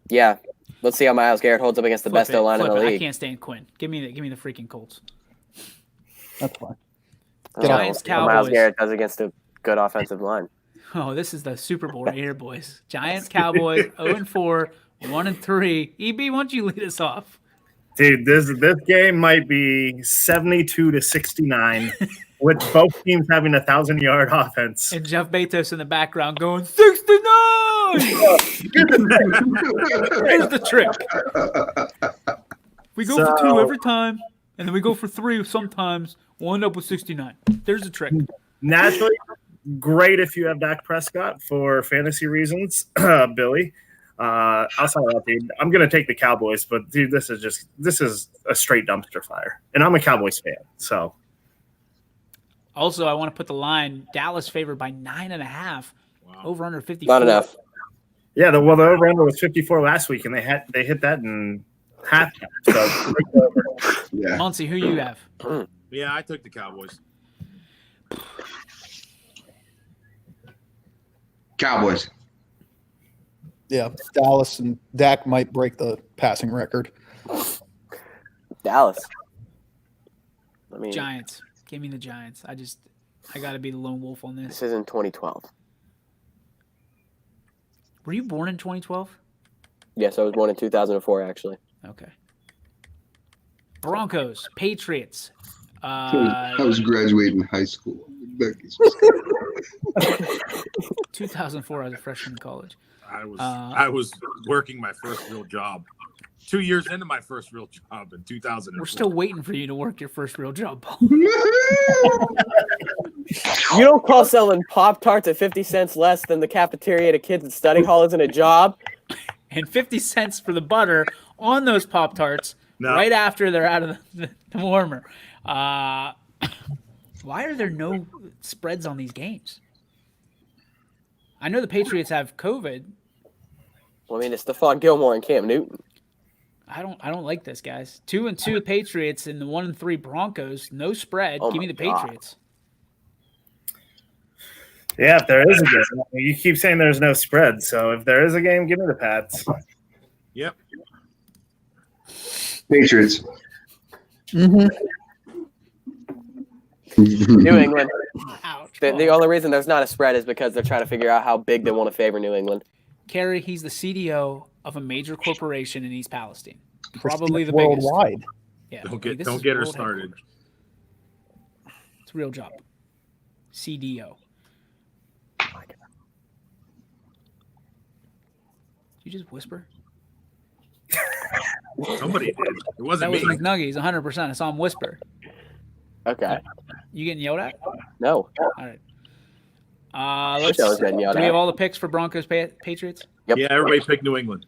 Yeah, let's see how Myles Garrett holds up against the best O-line in the
I
league.
can't stand Quinn. Give me the freaking Colts.
That's fine.
Giants,
How Myles
Cowboys.
Garrett does against a good offensive line.
Oh, this is the Super Bowl right here, boys. Giants, Cowboys, 0-4, 1-3. EB, why don't you lead us off?
Dude, this game might be 72-69, with both teams having 1,000-yard offense.
And Jeff Bezos in the background going 69. Here's the trick. We go for 2 every time, and then we go for 3 sometimes. We'll end up with 69. There's the trick.
Naturally, great if you have Dak Prescott for fantasy reasons, Billy. Outside of that, dude, I'm gonna take the Cowboys, but dude, this is a straight dumpster fire, and I'm a Cowboys fan. So,
also, I want to put the line: Dallas favored by 9.5, over under 54.
Not enough.
Yeah, the over-under was 54 last week, and they hit that in half. So,
Yeah.
Muncie, who you have?
Yeah, I took the Cowboys.
Cowboys.
Yeah, Dallas and Dak might break the passing record.
Dallas. I mean,
Giants. Give me the Giants. I got to be the lone wolf on this.
This is in 2012.
Were you born in 2012?
Yes, I was born in 2004, actually.
Okay. Broncos, Patriots.
I was graduating high school.
2004, I was a freshman in college.
I was working my first real job. 2 years into my first real job in 2004.
We're still waiting for you to work your first real job, Paul.
You don't call selling Pop-Tarts at 50 cents less than the cafeteria to kids at study hall isn't a job?
And 50 cents for the butter on those Pop-Tarts right after they're out of the warmer. Why are there no spreads on these games? I know the Patriots have COVID.
Well, I mean, it's Stephon Gilmore and Cam Newton.
I don't like this, guys. 2-2 Patriots and the 1-3 Broncos. No spread.
Oh
Give me the Patriots.
yeah, if there is a game, you keep saying there's no spread. So if there is a game, give me the Pats.
Yep.
Patriots.
Mm-hmm.
New England.
Ouch.
The only reason there's not a spread is because they're trying to figure out how big they want to favor New England.
Kerry, he's the CDO of a major corporation in East Palestine. Probably the biggest.
Worldwide.
Yeah.
Don't
this is
get her
world
started.
headquarters. It's a real job. CDO. Did you just whisper?
Somebody did. It wasn't
That was
me.
McNuggies, 100%. I saw him whisper.
Okay.
You getting yelled at?
No.
All right.
I
Let's.
wish I was getting yelled
Do we
at.
have all the picks for Broncos Patriots?
Yep.
Yeah, everybody picked New England.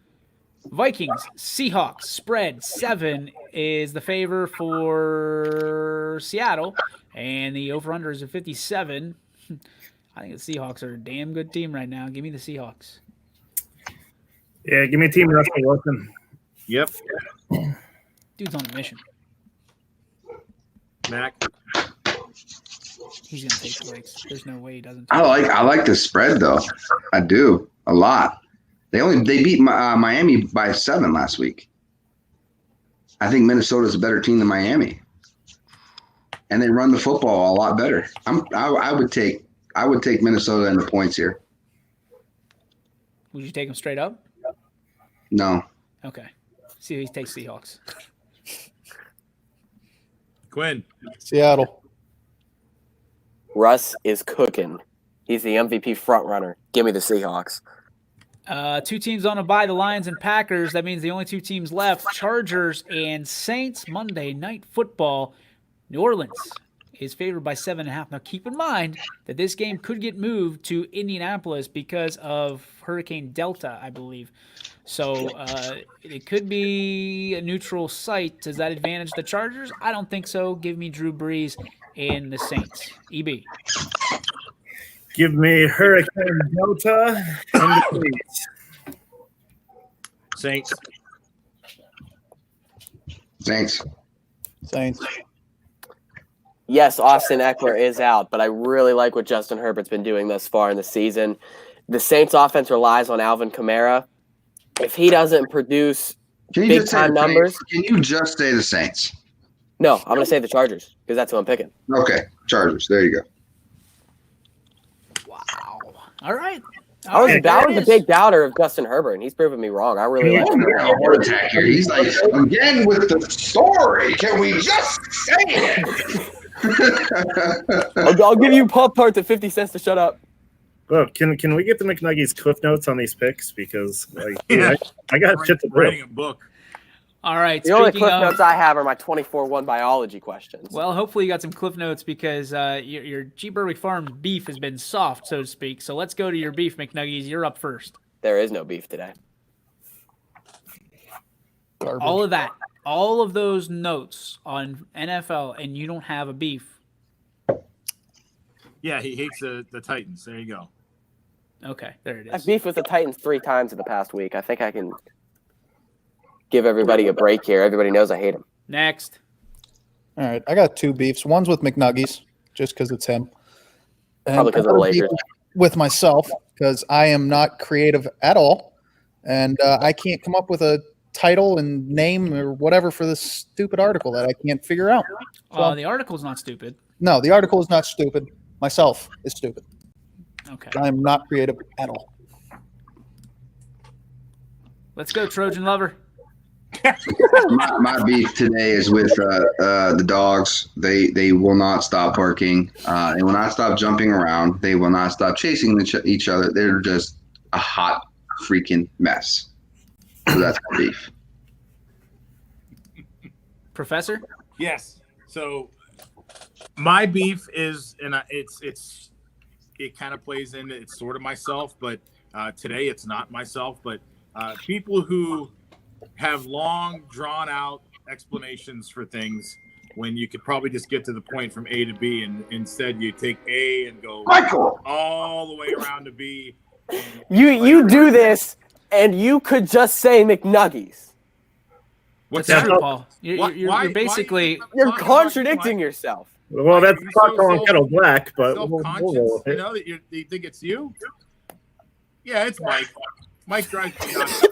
Vikings, Seahawks, spread 7 is the favor for Seattle, and the over-under is at 57. I think the Seahawks are a damn good team right now. Give me the Seahawks.
Yeah, give me a team Russell Wilson.
Yep.
Dude's on a mission.
Mac.
He's gonna take the breaks. There's no way he doesn't.
I like the spread though. I do a lot. They beat Miami by 7 last week. I think Minnesota's a better team than Miami, and they run the football a lot better. I would take Minnesota in the points here.
Would you take him straight up?
No.
Okay. See, he takes Seahawks.
Quinn.
Seattle.
Russ is cooking. He's the MVP front runner. Give me the Seahawks.
2 teams on a bye, the Lions and Packers. That means the only 2 teams left, Chargers and Saints. Monday Night Football. New Orleans is favored by 7.5. Now, keep in mind that this game could get moved to Indianapolis because of Hurricane Delta, I believe. So it could be a neutral site. Does that advantage the Chargers? I don't think so. Give me Drew Brees and the Saints. EB.
Give me Hurricane Delta and the Saints.
Saints.
Saints.
Yes, Austin Eckler is out, but I really like what Justin Herbert's been doing thus far in the season. The Saints offense relies on Alvin Kamara. If he doesn't produce big-time numbers...
Can you just say the Saints?
No, I'm going to say the Chargers because that's who I'm picking.
Okay, Chargers. There you go.
Wow. All right.
I was
there it
a
is.
big doubter of Justin Herbert, and he's proven me wrong. I really like him.
A heart attack here. He's like, again with the story. Can we just say it?
I'll give you Pop Tarts at 50 cents to shut up.
Look, can we get the McNuggies cliff notes on these picks? Because I got shit to
Writing
do.
a book.
All right.
The only
Speaking
cliff
of,
notes I have are my 24-1 biology questions.
well, hopefully you got some cliff notes because your G. Berwick Farms beef has been soft, so to speak. So let's go to your beef, McNuggies. You're up first.
There is no beef today.
Garbage.
All of that, all of those notes on NFL, and you don't have a beef.
Yeah, he hates the Titans. There you go.
Okay, there it
I've
is.
beefed with the Titans 3 times in the past week. I think I can give everybody a break here. Everybody knows I hate him.
Next.
All right, I got 2 beefs. One's with McNuggies, just because it's him. And
Probably 'cause of the
another beef
Lakers.
with myself, because I am not creative at all, and I can't come up with a title and name or whatever for this stupid article that I can't figure out. So,
The article's not stupid.
no, the article is not stupid. Myself is stupid.
Okay.
I am not creative at all.
Let's go, Trojan Lover.
My beef today is with the dogs. They will not stop barking. They will not stop jumping around. They will not stop chasing each other. They're just a hot freaking mess. So that's my beef.
Professor?
Yes. So my beef is, and it kind of plays into, it's sort of myself, but today it's not myself, but people who have long drawn out explanations for things when you could probably just get to the point from A to B, and instead you take A and go all the way around to B.
You do this, and you could just say McNuggies.
What's
that?
true, Paul? You're basically
You're contradicting yourself.
Well, that's
You're
pot
so
calling kettle black, but
self-conscious,
roll with
you
it.
know, that you think it's you? Yeah, it's Mike. Mike drives me nuts.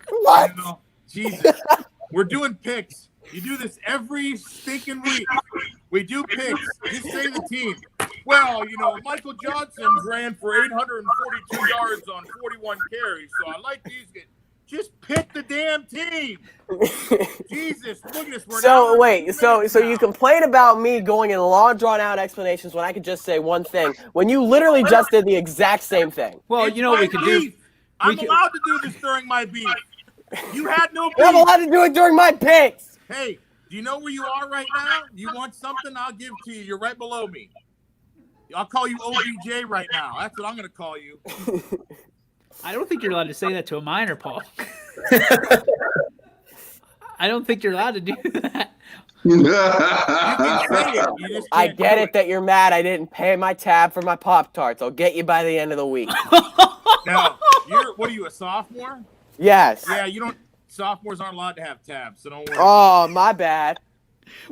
What?
You know, Jesus. We're doing picks. You do this every stinking week. We do picks. Just say the team. Well, you know, Michael Johnson ran for 842 yards on 41 carries, so I like these guys. Just pick the damn team. Jesus, look at this. We're
So
now
wait,
2
so
minutes
you
now.
complain about me going in long drawn out explanations when I could just say one thing when you literally just did the exact same thing.
Well,
It's
you know what we
my
could do?
beef. I'm allowed to do this during my beef. You had no beef.
I'm allowed to do it during my picks.
Hey, do you know where you are right now? You want something? I'll give to you. You're right below me. I'll call you OBJ right now. That's what I'm going to call you.
I don't think you're allowed to say that to a minor, Paul. I don't think you're allowed to do that.
You can say it. You just
I
can't
get
do
it that you're mad I didn't pay my tab for my Pop-Tarts. I'll get you by the end of the week.
Now, what are you, a sophomore?
Yes.
Yeah, you don't. Sophomores aren't allowed to have tabs, so don't worry.
Oh, my bad.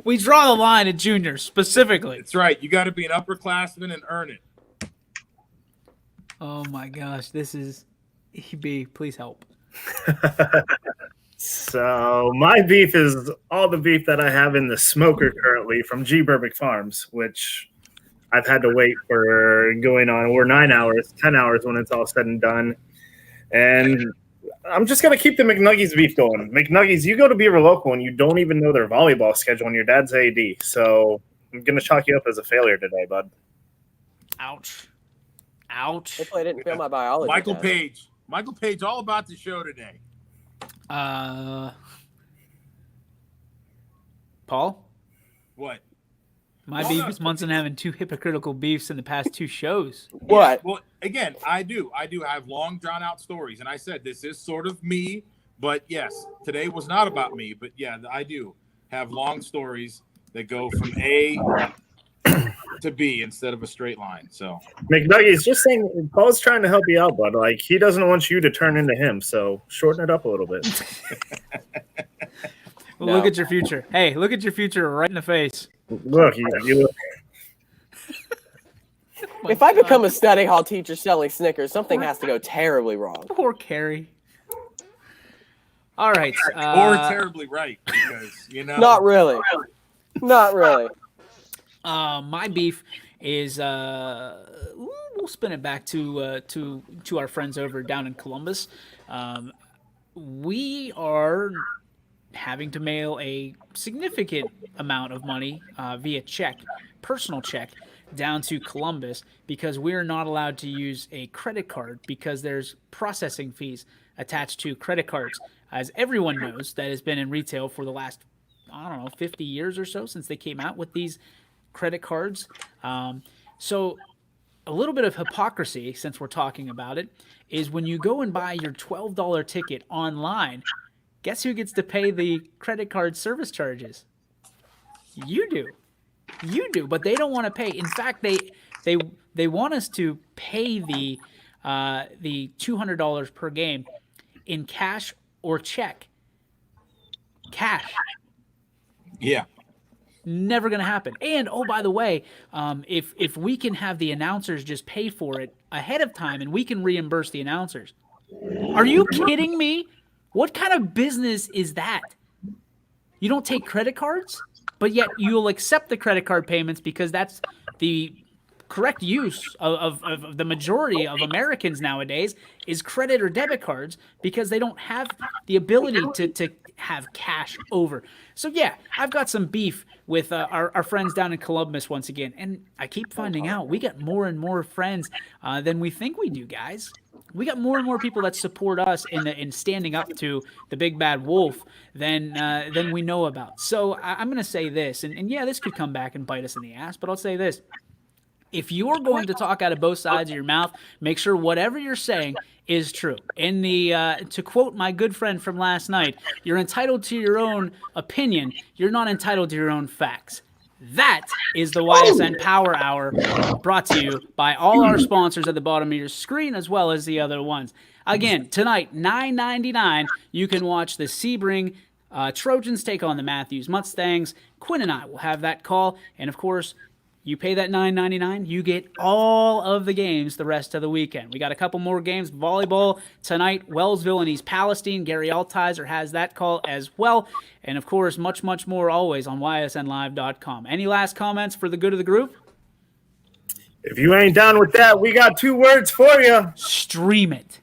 We draw the line at juniors specifically.
That's right. You got to be an upperclassman and earn it.
Oh my gosh, this is EB. Please help.
So my beef is all the beef that I have in the smoker currently from G. Berbick Farms, which I've had to wait for going on over 9 hours, 10 hours when it's all said and done. And I'm just going to keep the McNuggies beef going. McNuggies, you go to Beaver Local and you don't even know their volleyball schedule and your dad's AD. So I'm going to chalk you up as a failure today, bud.
Ouch. Ouch.
Hopefully I didn't fail my biology
Michael
test.
Page. Michael Page, all about the show today.
Paul?
What?
My beef is Munson having 2 hypocritical beefs in the past 2 shows.
What?
Well, again, I do. I have long, drawn-out stories. And I said this is sort of me. But, yes, today was not about me. But, yeah, I do have long stories that go from A to B instead of a straight line. So
McNuggies, just saying, Paul's trying to help you out, bud. Like, he doesn't want you to turn into him. So shorten it up a little bit.
Well, look at your future. Hey, look at your future right in the face.
Look, you look.
If I become a study hall teacher selling Snickers, something has to go terribly wrong.
Poor Carrie. All right.
or terribly right, because, you know.
Not really. Not really.
My beef is we'll spin it back to our friends over down in Columbus. We are having to mail a significant amount of money via check, personal check, down to Columbus because we're not allowed to use a credit card because there's processing fees attached to credit cards. As everyone knows that has been in retail for the last, I don't know, 50 years or so since they came out with these credit cards. So a little bit of hypocrisy, since we're talking about it, is when you go and buy your $12 ticket online, guess who gets to pay the credit card service charges? You do. You do, but they don't want to pay. In fact, they want us to pay the $200 per game in cash or check. Cash.
Yeah.
Never going to happen. And oh, by the way, if we can have the announcers just pay for it ahead of time and we can reimburse the announcers. Are you kidding me? What kind of business is that? You don't take credit cards, but yet you'll accept the credit card payments because that's the correct use of the majority of Americans nowadays is credit or debit cards because they don't have the ability to have cash over. So yeah, I've got some beef with our friends down in Columbus once again, and I keep finding out we got more and more friends than we think we do, guys. We got more and more people that support us in standing up to the big bad wolf than we know about. So I'm going to say this, and yeah, this could come back and bite us in the ass, but I'll say this. If you're going to talk out of both sides of your mouth, make sure whatever you're saying is true. In the to quote my good friend from last night, you're entitled to your own opinion. You're not entitled to your own facts. That is the YSN Power Hour, brought to you by all our sponsors at the bottom of your screen, as well as the other ones. Again, tonight, $9.99, you can watch the Sebring Trojans take on the Matthews Mustangs. Quinn and I will have that call, and of course, you pay that $9.99, you get all of the games the rest of the weekend. We got a couple more games. Volleyball tonight, Wellsville and East Palestine. Gary Altizer has that call as well. And, of course, much, much more always on ysnlive.com. Any last comments for the good of the group?
If you ain't done with that, we got 2 words for you.
Stream it.